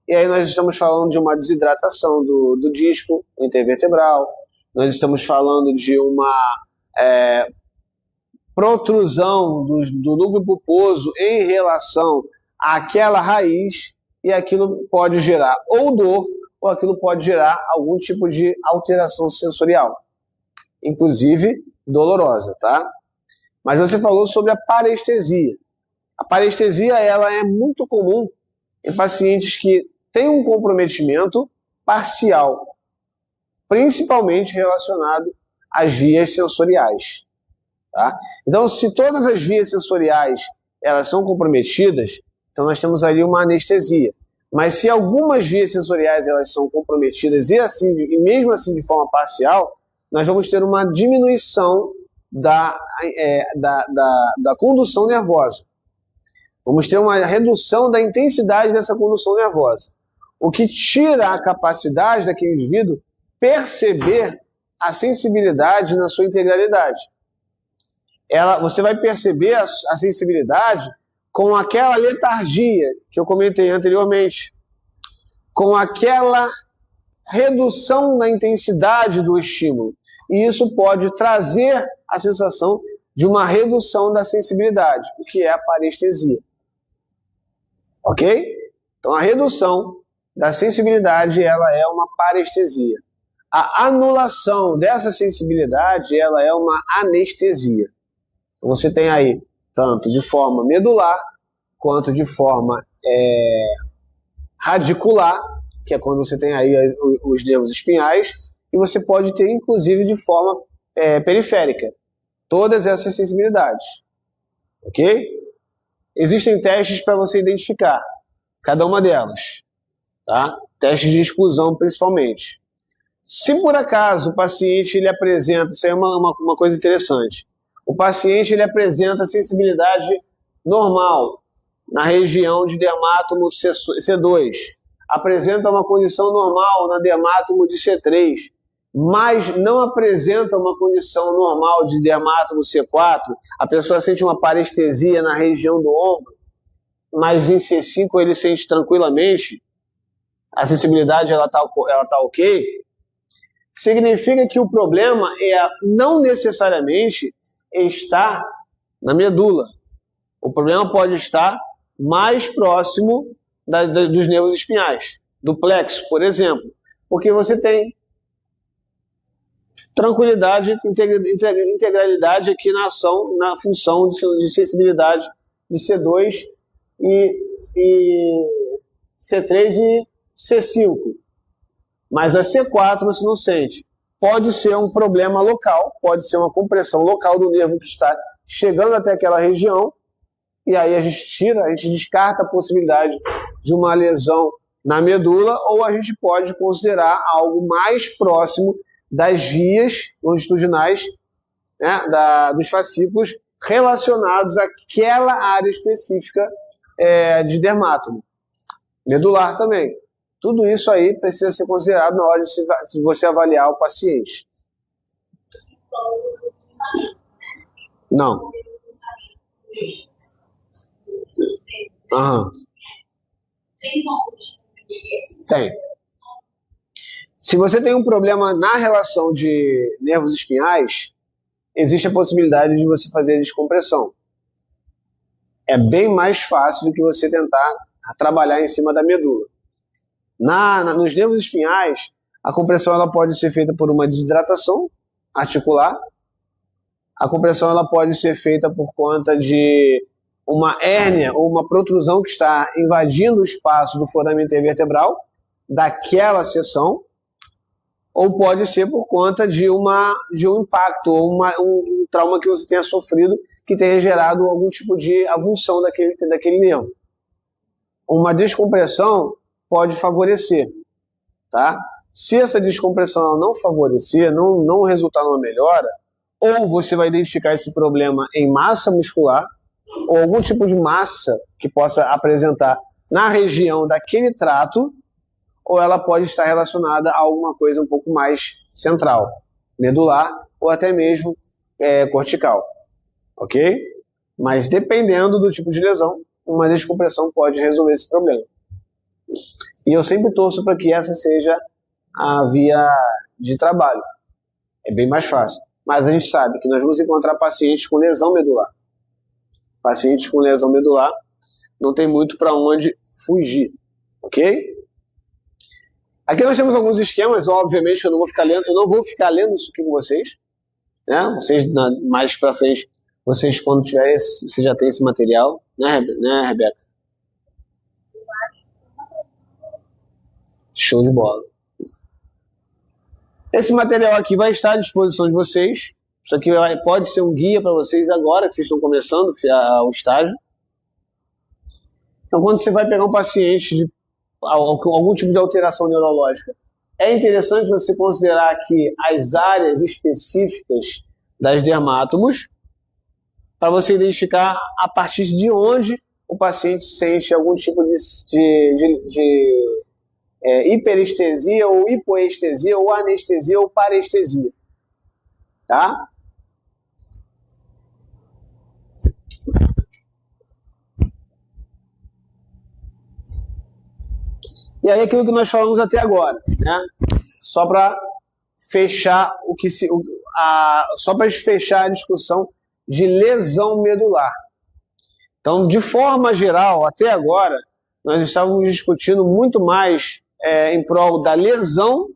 e aí nós estamos falando de uma desidratação do disco intervertebral, nós estamos falando de uma protrusão do núcleo pulposo em relação àquela raiz, e aquilo pode gerar ou dor, ou aquilo pode gerar algum tipo de alteração sensorial, inclusive dolorosa, tá? Mas você falou sobre a parestesia. A parestesia, ela é muito comum em pacientes que têm um comprometimento parcial, principalmente relacionado às vias sensoriais, tá? Então, se todas as vias sensoriais elas são comprometidas, então nós temos ali uma anestesia. Mas se algumas vias sensoriais elas são comprometidas e mesmo assim de forma parcial, nós vamos ter uma diminuição da condução nervosa. Vamos ter uma redução da intensidade dessa condução nervosa, o que tira a capacidade daquele indivíduo perceber a sensibilidade na sua integralidade. Você vai perceber a sensibilidade com aquela letargia que eu comentei anteriormente, com aquela redução na intensidade do estímulo. E isso pode trazer a sensação de uma redução da sensibilidade, o que é a parestesia. Ok? Então, a redução da sensibilidade, ela é uma parestesia. A anulação dessa sensibilidade, ela é uma anestesia. Então, você tem aí, tanto de forma medular, quanto de forma radicular, que é quando você tem aí os nervos espinhais, e você pode ter, inclusive, de forma periférica. Todas essas sensibilidades. Ok? Existem testes para você identificar cada uma delas. Tá? Testes de exclusão, principalmente. Se por acaso o paciente ele apresenta, isso aí é uma coisa interessante, o paciente ele apresenta sensibilidade normal na região de dermátomo C2, apresenta uma condição normal na dermátomo de C3, mas não apresenta uma condição normal de dermátomo C4, a pessoa sente uma parestesia na região do ombro, mas em C5 ele sente tranquilamente, a sensibilidade ela tá ok, significa que o problema não necessariamente está na medula. O problema pode estar mais próximo dos nervos espinhais, do plexo, por exemplo, porque você tem tranquilidade, integralidade aqui na ação, na função de sensibilidade de C2 e C3 e C5. Mas a C4 você não sente. Pode ser um problema local, pode ser uma compressão local do nervo que está chegando até aquela região, e aí a gente descarta a possibilidade de uma lesão na medula, ou a gente pode considerar algo mais próximo das vias longitudinais, né, dos fascículos relacionados àquela área específica de dermátomo. Medular também. Tudo isso aí precisa ser considerado na hora de você avaliar o paciente. Não. Aham. Tem. Se você tem um problema na relação de nervos espinhais, existe a possibilidade de você fazer descompressão. É bem mais fácil do que você tentar trabalhar em cima da medula. Nos nervos espinhais, a compressão ela pode ser feita por uma desidratação articular. A compressão ela pode ser feita por conta de uma hérnia ou uma protrusão que está invadindo o espaço do foramen intervertebral daquela seção, ou pode ser por conta de um impacto ou um trauma que você tenha sofrido que tenha gerado algum tipo de avulsão daquele nervo. Uma descompressão pode favorecer, tá? Se essa descompressão ela não favorecer, não resultar numa melhora, ou você vai identificar esse problema em massa muscular, ou algum tipo de massa que possa apresentar na região daquele trato, ou ela pode estar relacionada a alguma coisa um pouco mais central, medular, ou até mesmo cortical, ok? Mas dependendo do tipo de lesão, uma descompressão pode resolver esse problema. E eu sempre torço para que essa seja a via de trabalho. É bem mais fácil. Mas a gente sabe que nós vamos encontrar pacientes com lesão medular. Pacientes com lesão medular não tem muito para onde fugir. Ok? Aqui nós temos alguns esquemas, obviamente eu não vou ficar lendo isso aqui com vocês. Né? Vocês, mais para frente, vocês quando tiverem, você já tem esse material, né, Rebeca? Show de bola. Esse material aqui vai estar à disposição de vocês. Isso aqui pode ser um guia para vocês agora que vocês estão começando o estágio. Então, quando você vai pegar um paciente de algum tipo de alteração neurológica, é interessante você considerar aqui as áreas específicas das dermátomos para você identificar a partir de onde o paciente sente algum tipo de hiperestesia ou hipoestesia ou anestesia ou parestesia, tá? E aí aquilo que nós falamos até agora, né? Só para fechar fechar a discussão de lesão medular. Então, de forma geral, até agora, nós estávamos discutindo muito mais em prol da lesão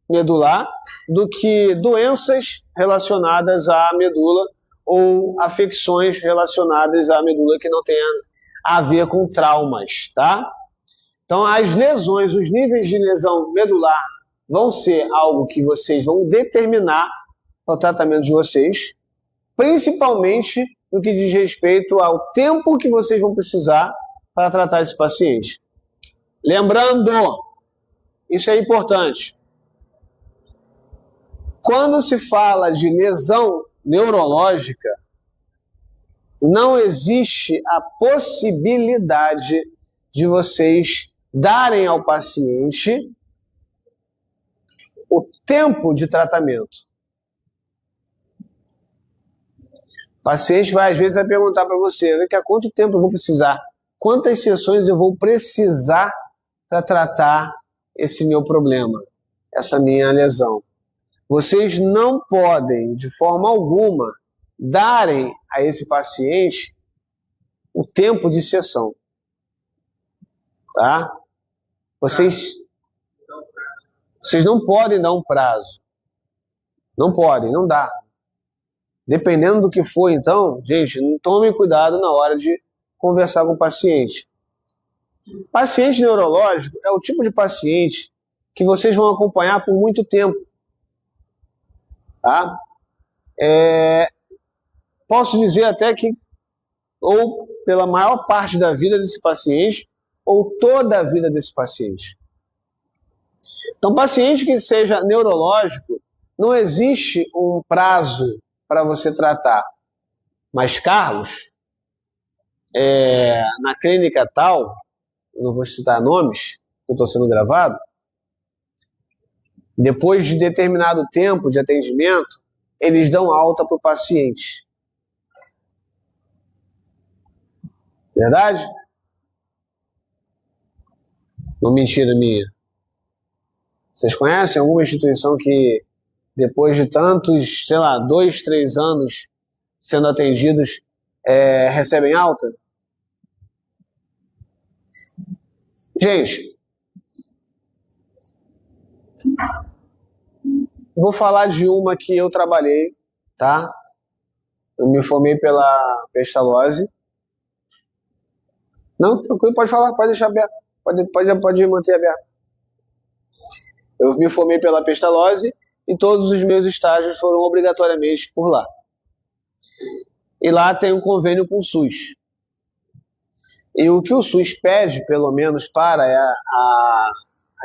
medular do que doenças relacionadas à medula ou afecções relacionadas à medula que não tenham a ver com traumas, tá? Então, as lesões, os níveis de lesão medular vão ser algo que vocês vão determinar ao tratamento de vocês, principalmente no que diz respeito ao tempo que vocês vão precisar para tratar esse paciente. Lembrando, isso é importante, quando se fala de lesão neurológica, não existe a possibilidade de vocês darem ao paciente o tempo de tratamento. O paciente às vezes vai perguntar para você, há quanto tempo eu vou precisar? Quantas sessões eu vou precisar para tratar esse meu problema, essa minha lesão? Vocês não podem, de forma alguma, darem a esse paciente o tempo de sessão. Tá? Vocês não podem dar um prazo. Não podem, não dá. Dependendo do que for, então, gente, tomem cuidado na hora de conversar com o paciente. Paciente neurológico é o tipo de paciente que vocês vão acompanhar por muito tempo. Tá? Posso dizer até que, ou pela maior parte da vida desse paciente, ou toda a vida desse paciente. Então, paciente que seja neurológico, não existe um prazo para você tratar. Mas, Carlos, na clínica tal, eu não vou citar nomes, eu estou sendo gravado, depois de determinado tempo de atendimento, eles dão alta para o paciente. Verdade? Não, mentira minha. Vocês conhecem alguma instituição que, depois de tantos, 2, 3 anos sendo atendidos, recebem alta? Gente, vou falar de uma que eu trabalhei, tá? Eu me formei pela Pestalozzi. Não, tranquilo, pode falar, pode deixar aberto. Pode manter aberto. Eu me formei pela Pestalozzi e todos os meus estágios foram obrigatoriamente por lá. E lá tem um convênio com o SUS. E o que o SUS pede, pelo menos para a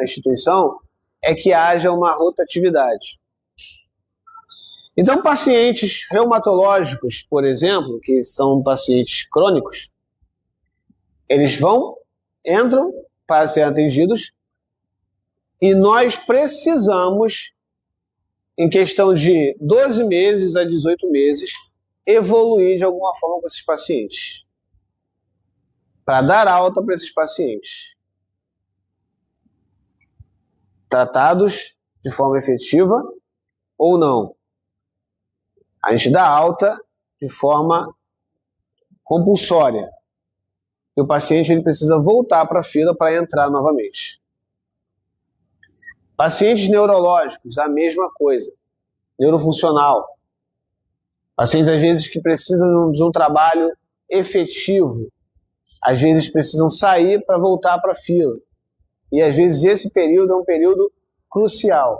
instituição, é que haja uma rotatividade. Então, pacientes reumatológicos, por exemplo, que são pacientes crônicos, eles entram para serem atendidos e nós precisamos, em questão de 12 meses a 18 meses, evoluir de alguma forma com esses pacientes, para dar alta para esses pacientes, tratados de forma efetiva ou não. A gente dá alta de forma compulsória. E o paciente ele precisa voltar para a fila para entrar novamente. Pacientes neurológicos, a mesma coisa. Neurofuncional. Pacientes, às vezes, que precisam de um trabalho efetivo. Às vezes, precisam sair para voltar para a fila. E, às vezes, esse período é um período crucial.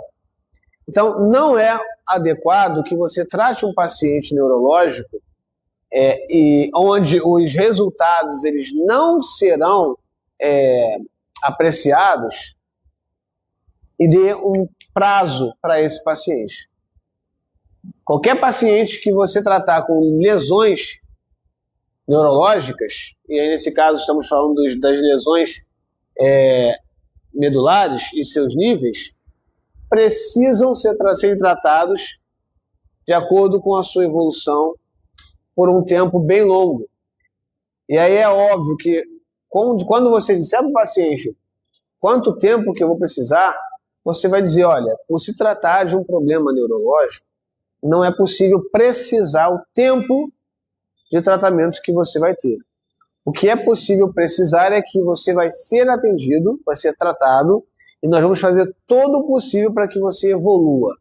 Então, não é adequado que você trate um paciente neurológico e onde os resultados eles não serão apreciados e dê um prazo para esse paciente. Qualquer paciente que você tratar com lesões neurológicas, e aí nesse caso estamos falando das lesões medulares e seus níveis, precisam serem tratados de acordo com a sua evolução por um tempo bem longo. E aí é óbvio que quando você disser para o paciente quanto tempo que eu vou precisar, você vai dizer, olha, por se tratar de um problema neurológico, não é possível precisar o tempo de tratamento que você vai ter. O que é possível precisar é que você vai ser atendido, vai ser tratado, e nós vamos fazer todo o possível para que você evolua.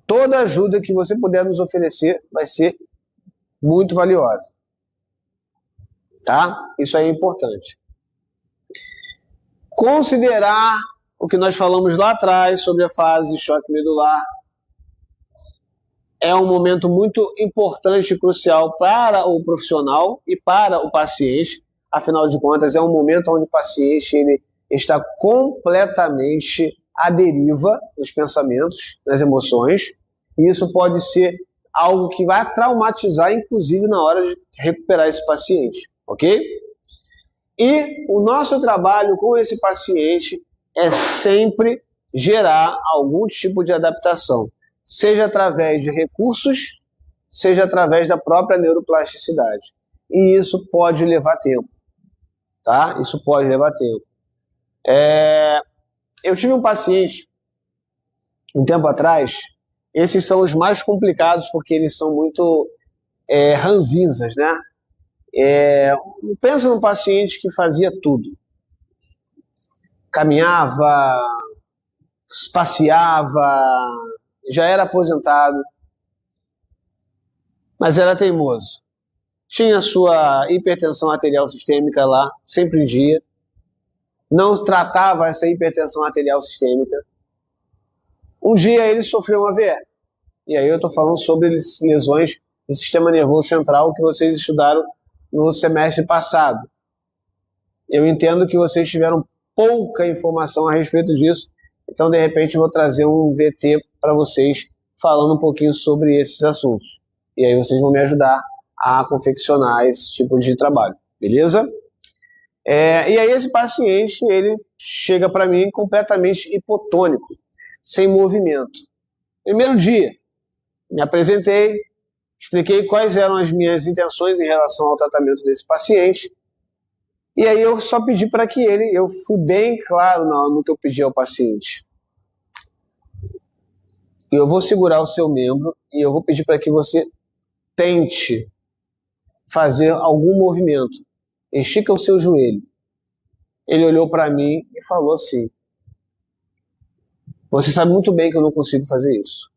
Toda ajuda que você puder nos oferecer vai ser muito valiosa. Tá? Isso aí é importante. Considerar o que nós falamos lá atrás sobre a fase de choque medular, é um momento muito importante e crucial para o profissional e para o paciente. Afinal de contas, é um momento onde o paciente ele está completamente à deriva nos pensamentos, nas emoções, e isso pode ser algo que vai traumatizar, inclusive, na hora de recuperar esse paciente, ok? E o nosso trabalho com esse paciente é sempre gerar algum tipo de adaptação, seja através de recursos, seja através da própria neuroplasticidade. E isso pode levar tempo, tá? Isso pode levar tempo. Eu tive um paciente, um tempo atrás, esses são os mais complicados porque eles são muito ranzinzas, né? Pensa num paciente que fazia tudo. Caminhava, passeava, já era aposentado, mas era teimoso. Tinha sua hipertensão arterial sistêmica lá, sempre em dia. Não tratava essa hipertensão arterial sistêmica. Um dia ele sofreu uma AVE. E aí eu estou falando sobre lesões do sistema nervoso central que vocês estudaram no semestre passado. Eu entendo que vocês tiveram pouca informação a respeito disso, então de repente eu vou trazer um VT para vocês falando um pouquinho sobre esses assuntos. E aí vocês vão me ajudar a confeccionar esse tipo de trabalho, beleza? E aí esse paciente, ele chega para mim completamente hipotônico, sem movimento. Primeiro dia, me apresentei, expliquei quais eram as minhas intenções em relação ao tratamento desse paciente, e aí eu só pedi para que eu fui bem claro no que eu pedi ao paciente. Eu vou segurar o seu membro e eu vou pedir para que você tente fazer algum movimento. Estica o seu joelho. Ele olhou para mim e falou assim: você sabe muito bem que eu não consigo fazer isso.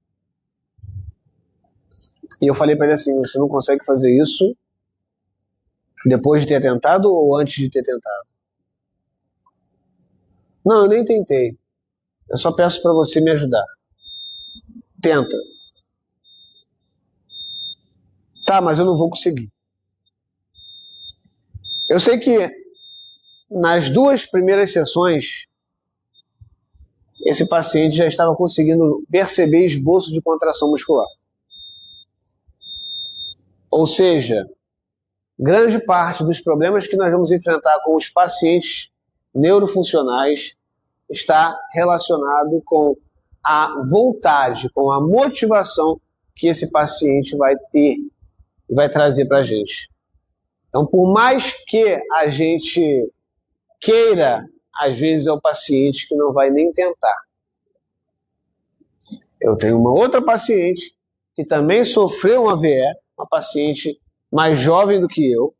E eu falei para ele assim: você não consegue fazer isso depois de ter tentado ou antes de ter tentado? Não, eu nem tentei. Eu só peço para você me ajudar. Tenta. Tá, mas eu não vou conseguir. Eu sei que nas 2 primeiras sessões, esse paciente já estava conseguindo perceber esboço de contração muscular. Ou seja, grande parte dos problemas que nós vamos enfrentar com os pacientes neurofuncionais está relacionado com a vontade, com a motivação que esse paciente vai ter e vai trazer para a gente. Então, por mais que a gente queira, às vezes é o paciente que não vai nem tentar. Eu tenho uma outra paciente que também sofreu uma AVE, uma paciente mais jovem do que eu,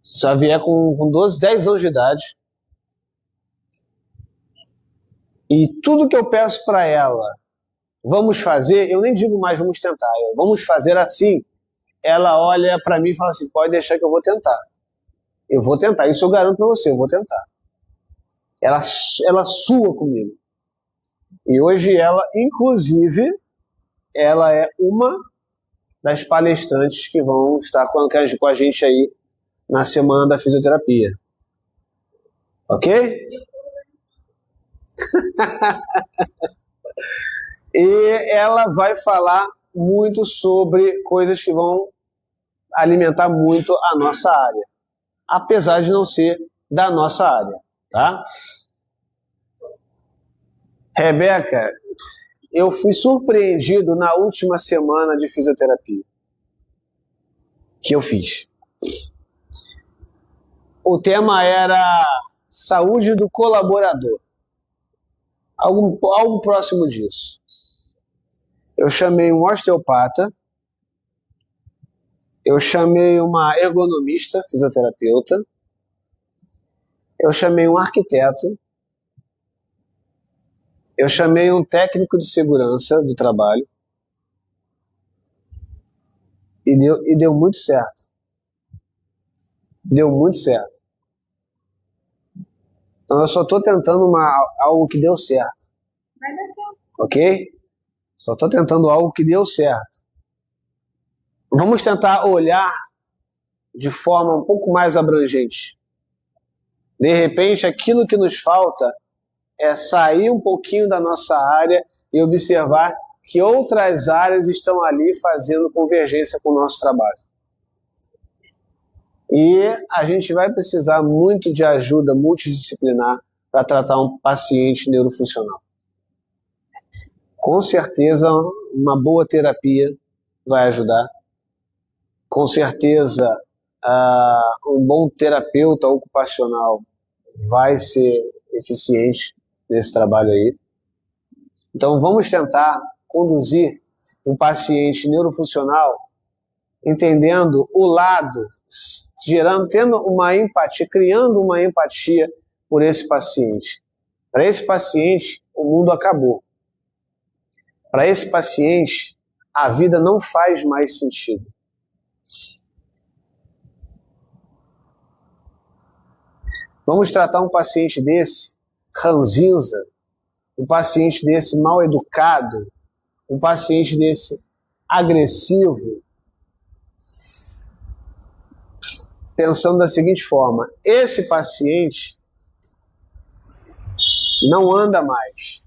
essa AVE com 10 anos de idade, e tudo que eu peço para ela, vamos fazer, eu nem digo mais vamos tentar, vamos fazer assim, ela olha para mim e fala assim: pode deixar que eu vou tentar. Eu vou tentar, isso eu garanto para você, eu vou tentar. Ela sua comigo. E hoje ela, inclusive, ela é uma das palestrantes que vão estar com a gente aí na Semana da Fisioterapia. Ok? E ela vai falar muito sobre coisas que vão alimentar muito a nossa área, apesar de não ser da nossa área, tá? Rebeca, eu fui surpreendido na última semana de fisioterapia que eu fiz. O tema era saúde do colaborador. Algo próximo disso. Eu chamei um osteopata, eu chamei uma ergonomista, fisioterapeuta, eu chamei um arquiteto, eu chamei um técnico de segurança do trabalho e deu muito certo. Deu muito certo. Então eu só estou tentando algo que deu certo. Vai dar certo. Ok? Só estou tentando algo que deu certo. Vamos tentar olhar de forma um pouco mais abrangente. De repente, aquilo que nos falta é sair um pouquinho da nossa área e observar que outras áreas estão ali fazendo convergência com o nosso trabalho. E a gente vai precisar muito de ajuda multidisciplinar para tratar um paciente neurofuncional. Com certeza, uma boa terapia vai ajudar. Com certeza, um bom terapeuta ocupacional vai ser eficiente nesse trabalho aí. Então, vamos tentar conduzir um paciente neurofuncional entendendo o lado, tendo uma empatia, criando uma empatia por esse paciente. Para esse paciente, o mundo acabou. Para esse paciente, a vida não faz mais sentido. Vamos tratar um paciente desse ranzinza, um paciente desse mal educado, um paciente desse agressivo, pensando da seguinte forma: esse paciente não anda mais,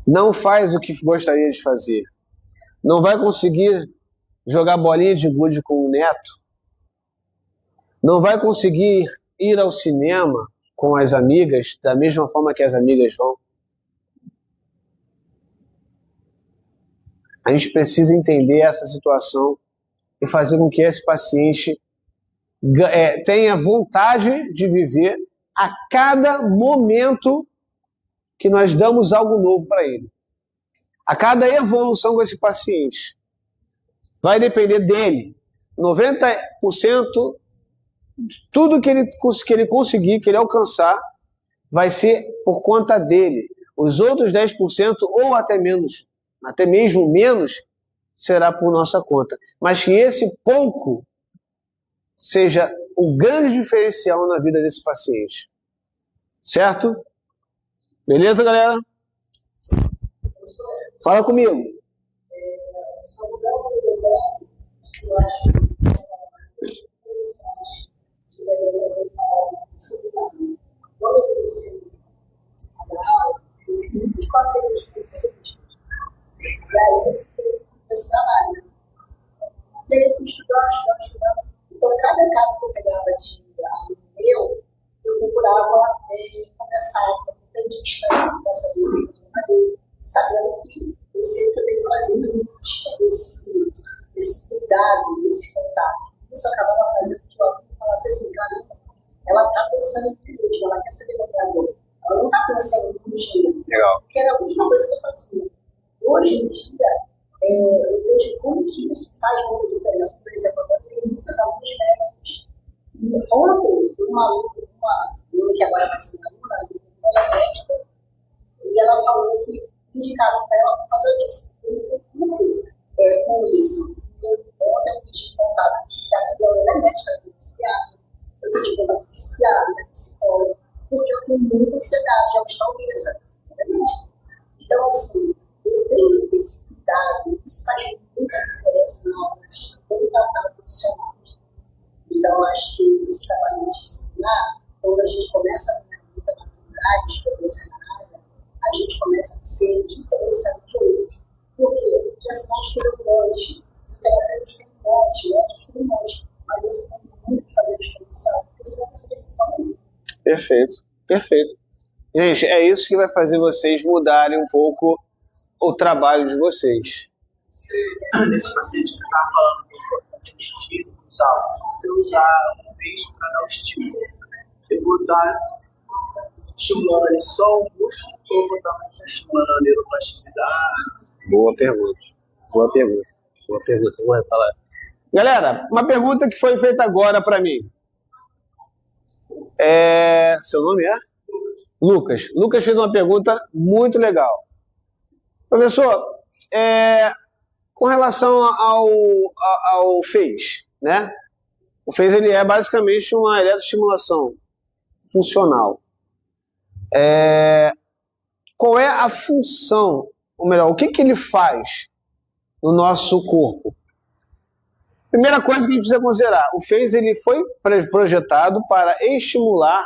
não faz o que gostaria de fazer, não vai conseguir jogar bolinha de gude com o neto, não vai conseguir ir ao cinema com as amigas da mesma forma que as amigas vão. A gente precisa entender essa situação e fazer com que esse paciente tenha vontade de viver a cada momento que nós damos algo novo para ele. A cada evolução com esse paciente. Vai depender dele. 90% de tudo que ele conseguir, que ele alcançar, vai ser por conta dele. Os outros 10%, ou até mesmo menos, será por nossa conta. Mas que esse pouco seja o grande diferencial na vida desse paciente. Certo? Beleza, galera? Fala comigo. Só vou dar um exemplo, eu acho interessante, que vai fazer um trabalho disciplinar. Quando eu comecei a dar aula, eu fiz muitos parceiros de especialistas. E aí eu fiquei nesse trabalho. E aí eu fui estudando. Então, cada caso que eu pegava de aluno meu, eu procurava conversar com o dentista, para saber o que eu falei, sabendo que eu sei o que eu tenho que fazer, mas eu não tinha esse cuidado, esse contato. Isso acabava fazendo que o aluno falasse assim: caramba, ela está pensando em tudo, ela quer saber da dor. Ela não está pensando em tudo. Legal. Que era a última coisa que eu fazia. Hoje em dia, eu vejo como que isso faz muita diferença. Por exemplo, eu tenho muitas alunas médicas. E ontem, uma aluna que agora vai ser aluna, ela é médica, e ela falou que indicaram para ela por causa disso. Com isso. Ontem eu pedi contato com o psiquiatra dela, ela é médica, ela é psiquiatra. Eu pedi contato com o psiquiatra, com psicóloga, porque eu tenho muita ansiedade, eu estou obesa. Então, assim, eu tenho esse cuidado, isso faz muita diferença na hora de contratar profissionais. Então, eu acho que esse trabalho multidisciplinar, quando a gente começa a ter muita maturidade, experiência na área, a gente começa a ser diferenciado de outros. Por quê? Porque as pessoas têm um monte, os terapeutas têm um monte, médicos têm um monte, mas você tem muito que fazer diferencial, porque senão você vai ser sozinho. Perfeito, perfeito. Gente, é isso que vai fazer vocês mudarem um pouco o trabalho de vocês. Nesse paciente que você estava falando que é importante o estímulo e tal, se você usar um peixe para dar o estímulo, eu vou estar estimulando ali só o músculo, ou vou estar estimulando a neuroplasticidade? Boa pergunta. Boa pergunta. Boa pergunta. Vou falar. Galera, uma pergunta que foi feita agora para mim. Seu nome é? Lucas. Lucas fez uma pergunta muito legal. Professor, com relação ao FEIS, né? O FEIS ele é basicamente uma eletroestimulação funcional. Qual é a função ou melhor, o que ele faz no nosso corpo? Primeira coisa que a gente precisa considerar, o FaCe ele foi projetado para estimular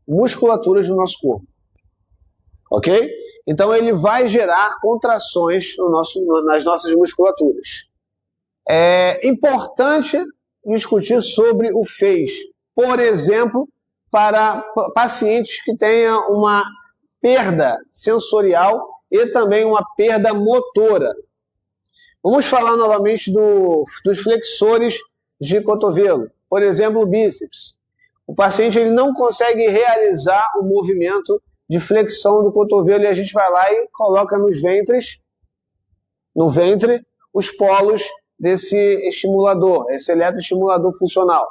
musculaturas do nosso corpo, ok? Então ele vai gerar contrações nas nossas musculaturas. É importante discutir sobre o FaCe, por exemplo, para pacientes que tenham uma perda sensorial e também uma perda motora. Vamos falar novamente dos flexores de cotovelo, por exemplo, o bíceps. O paciente ele não consegue realizar o movimento de flexão do cotovelo e a gente vai lá e coloca no ventre, os polos desse estimulador, esse eletroestimulador funcional.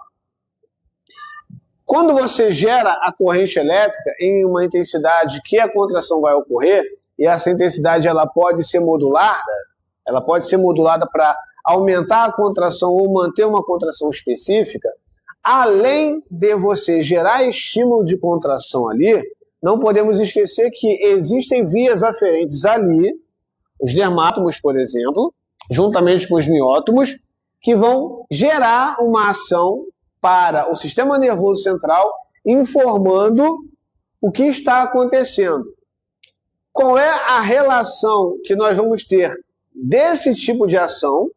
Quando você gera a corrente elétrica em uma intensidade que a contração vai ocorrer, e essa intensidade ela pode ser modulada para aumentar a contração ou manter uma contração específica, além de você gerar estímulo de contração ali, não podemos esquecer que existem vias aferentes ali, os dermátomos, por exemplo, juntamente com os miótomos, que vão gerar uma ação para o sistema nervoso central, informando o que está acontecendo. Qual é a relação que nós vamos ter desse tipo de ação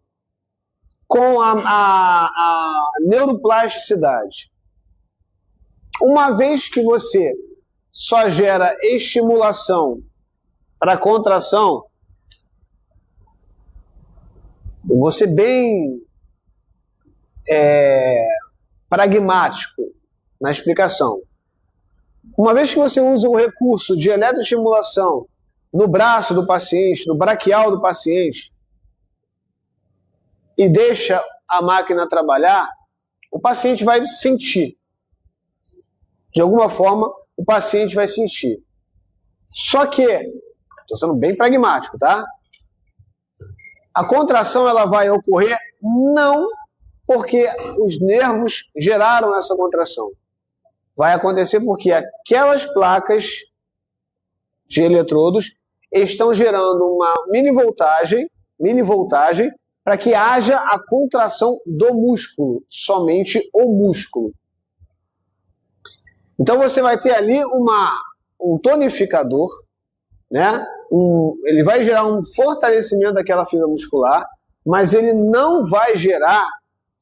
com a neuroplasticidade? Uma vez que você só gera estimulação para contração, eu vou ser bem pragmático na explicação. Uma vez que você usa o recurso de eletroestimulação no braço do paciente, no braquial do paciente, e deixa a máquina trabalhar, o paciente vai sentir. De alguma forma, o paciente vai sentir. Só que, estou sendo bem pragmático, tá? A contração ela vai ocorrer não porque os nervos geraram essa contração. Vai acontecer porque aquelas placas de eletrodos estão gerando uma mini voltagem para que haja a contração do músculo, somente o músculo. Então você vai ter ali um tonificador, né? Ele vai gerar um fortalecimento daquela fibra muscular, mas ele não vai gerar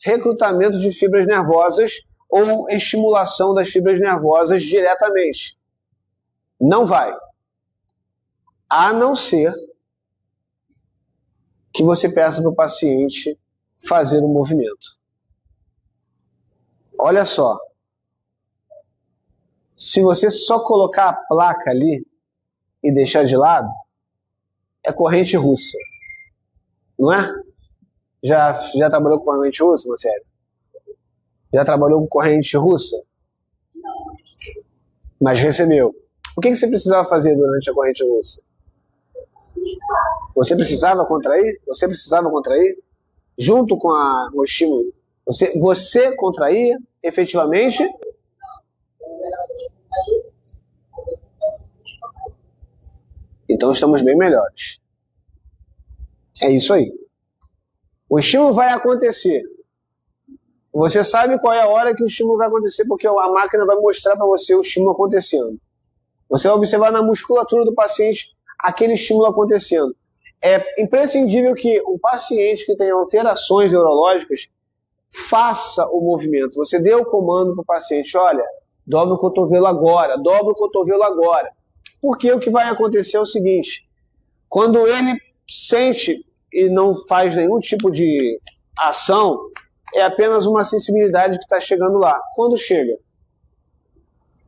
recrutamento de fibras nervosas ou estimulação das fibras nervosas diretamente. Não vai. A não ser que você peça para o paciente fazer um movimento. Olha só. Se você só colocar a placa ali e deixar de lado, é corrente russa. Não é? Já trabalhou com corrente russa, Marcelo? Já trabalhou com corrente russa? Mas recebeu. O que você precisava fazer durante a corrente russa? Você precisava contrair? Você precisava contrair? Junto com o estímulo. Você contraía efetivamente? Então estamos bem melhores. É isso aí. O estímulo vai acontecer. Você sabe qual é a hora que o estímulo vai acontecer, porque a máquina vai mostrar para você o estímulo acontecendo. Você vai observar na musculatura do paciente aquele estímulo acontecendo. É imprescindível que um paciente que tenha alterações neurológicas faça o movimento. Você dê o comando para o paciente, olha, dobra o cotovelo agora, dobra o cotovelo agora. Porque o que vai acontecer é o seguinte, quando ele sente e não faz nenhum tipo de ação, é apenas uma sensibilidade que está chegando lá. Quando chega?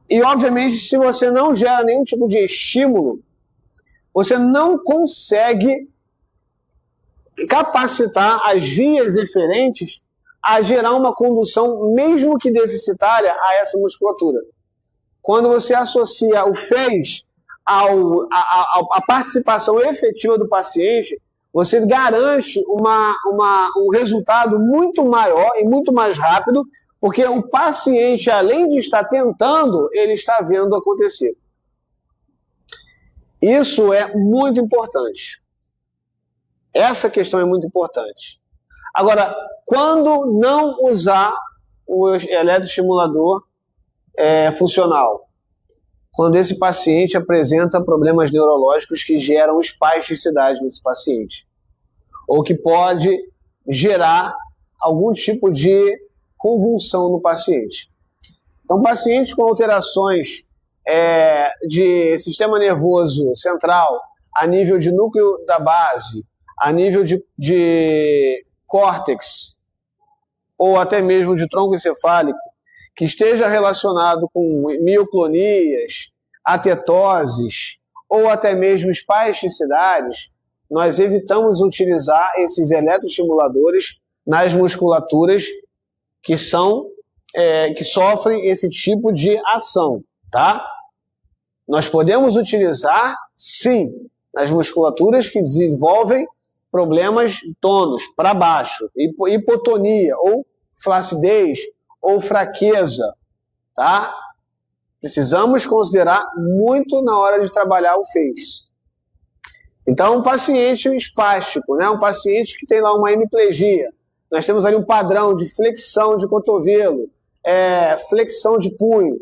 E, obviamente, se você não gera nenhum tipo de estímulo, você não consegue capacitar as vias eferentes a gerar uma condução, mesmo que deficitária, a essa musculatura. Quando você associa o FaCe a participação efetiva do paciente, você garante um resultado muito maior e muito mais rápido, porque o paciente, além de estar tentando, ele está vendo acontecer. Isso é muito importante. Essa questão é muito importante. Agora, quando não usar o eletroestimulador funcional? Quando esse paciente apresenta problemas neurológicos que geram espasticidade nesse paciente, ou que pode gerar algum tipo de convulsão no paciente. Então, pacientes com alterações de sistema nervoso central, a nível de núcleo da base, a nível de córtex, ou até mesmo de tronco encefálico, que esteja relacionado com mioclonias, atetoses, ou até mesmo espasticidades, nós evitamos utilizar esses eletroestimuladores nas musculaturas que sofrem esse tipo de ação, tá? Nós podemos utilizar, sim, nas musculaturas que desenvolvem problemas tônus para baixo, hipotonia, ou flacidez, ou fraqueza, tá? Precisamos considerar muito na hora de trabalhar o FACE. Então, um paciente espástico, né? Um paciente que tem lá uma hemiplegia, nós temos ali um padrão de flexão de cotovelo, flexão de punho.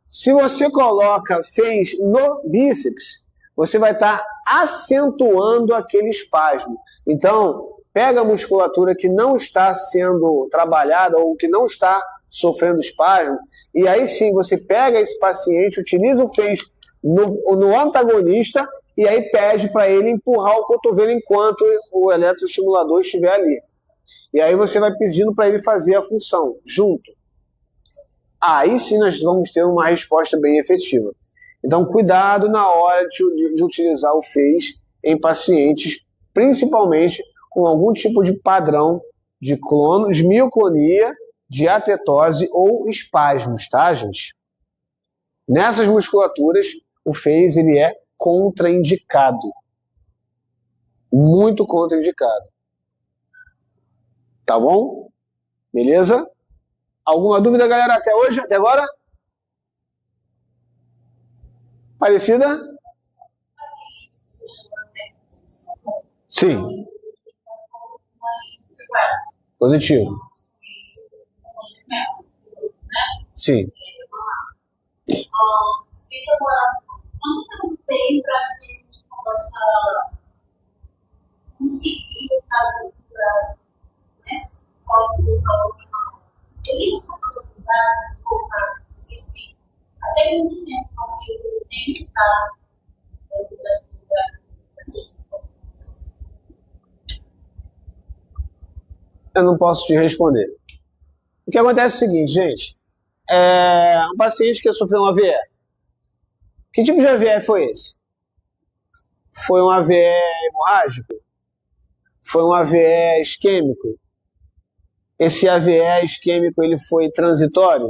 Se você coloca FACE no bíceps, você vai estar acentuando aquele espasmo. Então, pega a musculatura que não está sendo trabalhada ou que não está sofrendo espasmo, e aí sim você pega esse paciente, utiliza o FACE no antagonista e aí pede para ele empurrar o cotovelo enquanto o eletroestimulador estiver ali. E aí você vai pedindo para ele fazer a função junto. Aí sim nós vamos ter uma resposta bem efetiva. Então, cuidado na hora de utilizar o FACE em pacientes, principalmente com algum tipo de padrão de mioclonia, de atetose ou espasmos, tá, gente? Nessas musculaturas, o FACE ele é contraindicado. Muito contraindicado. Tá bom? Beleza? Alguma dúvida, galera, até hoje? Até agora? Parecida? Sim. Positivo. Sim. Quanto tempo tem para que a gente possa conseguir a cultura, né? Possa voltar ao final? Existe essa possibilidade de voltar a sim. Até muito tempo conseguir tem que estar eu não posso te responder. O que acontece é o seguinte, gente. Um paciente que sofreu um AVE. Que tipo de AVE foi esse? Foi um AVE hemorrágico? Foi um AVE isquêmico? Esse AVE isquêmico ele foi transitório?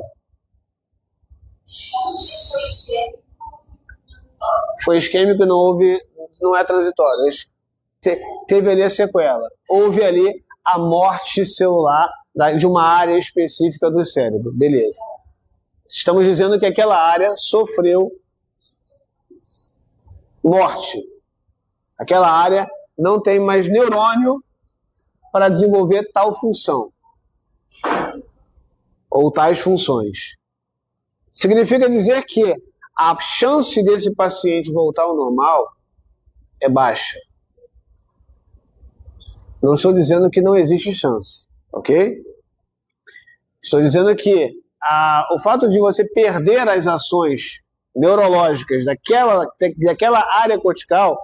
Foi isquêmico e não é transitório. Teve ali a sequela. Houve ali a morte celular de uma área específica do cérebro. Beleza. Estamos dizendo que aquela área sofreu morte. Aquela área não tem mais neurônio para desenvolver tal função ou tais funções. Significa dizer que a chance desse paciente voltar ao normal é baixa. Não estou dizendo que não existe chance, ok? Estou dizendo que o fato de você perder as ações neurológicas daquela área cortical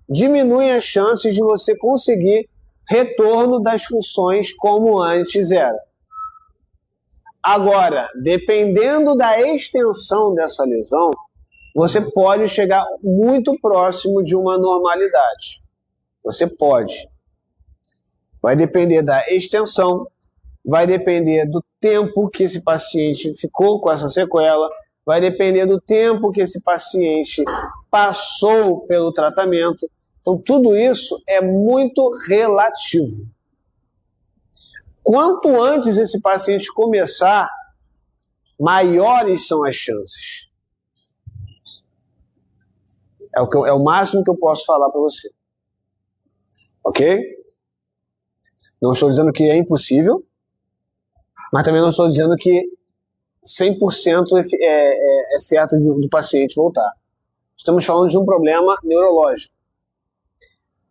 diminui as chances de você conseguir retorno das funções como antes era. Agora, dependendo da extensão dessa lesão, você pode chegar muito próximo de uma normalidade. Você pode. Vai depender da extensão, vai depender do tempo que esse paciente ficou com essa sequela, vai depender do tempo que esse paciente passou pelo tratamento. Então, tudo isso é muito relativo. Quanto antes esse paciente começar, maiores são as chances. É o máximo que eu posso falar para você. Ok? Não estou dizendo que é impossível, mas também não estou dizendo que 100% é certo do paciente voltar. Estamos falando de um problema neurológico,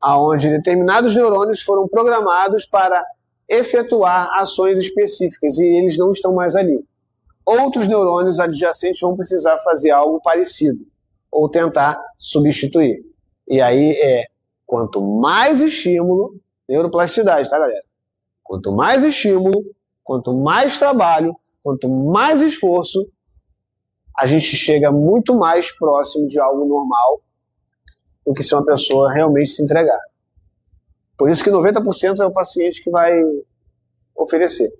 onde determinados neurônios foram programados para efetuar ações específicas e eles não estão mais ali. Outros neurônios adjacentes vão precisar fazer algo parecido ou tentar substituir. E aí quanto mais estímulo, neuroplasticidade, tá, galera? Quanto mais estímulo, quanto mais trabalho, quanto mais esforço, a gente chega muito mais próximo de algo normal do que se uma pessoa realmente se entregar. Por isso que 90% é o paciente que vai oferecer.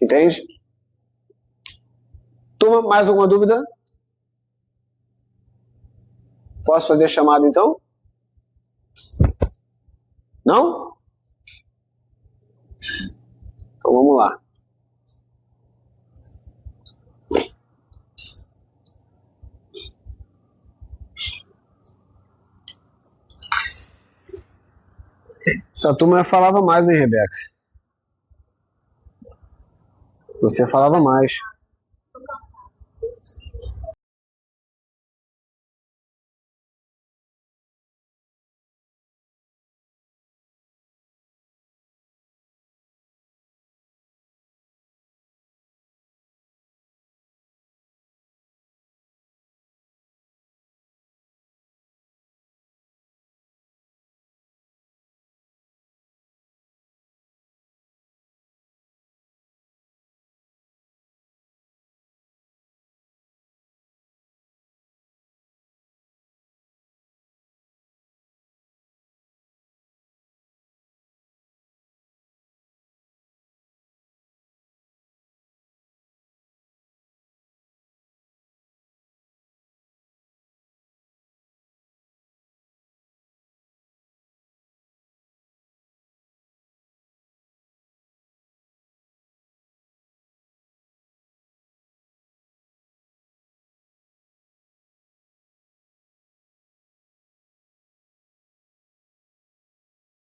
Entende? Turma, mais alguma dúvida? Posso fazer a chamada então? Não? Então vamos lá. Essa turma falava mais, hein, Rebeca? Você falava mais.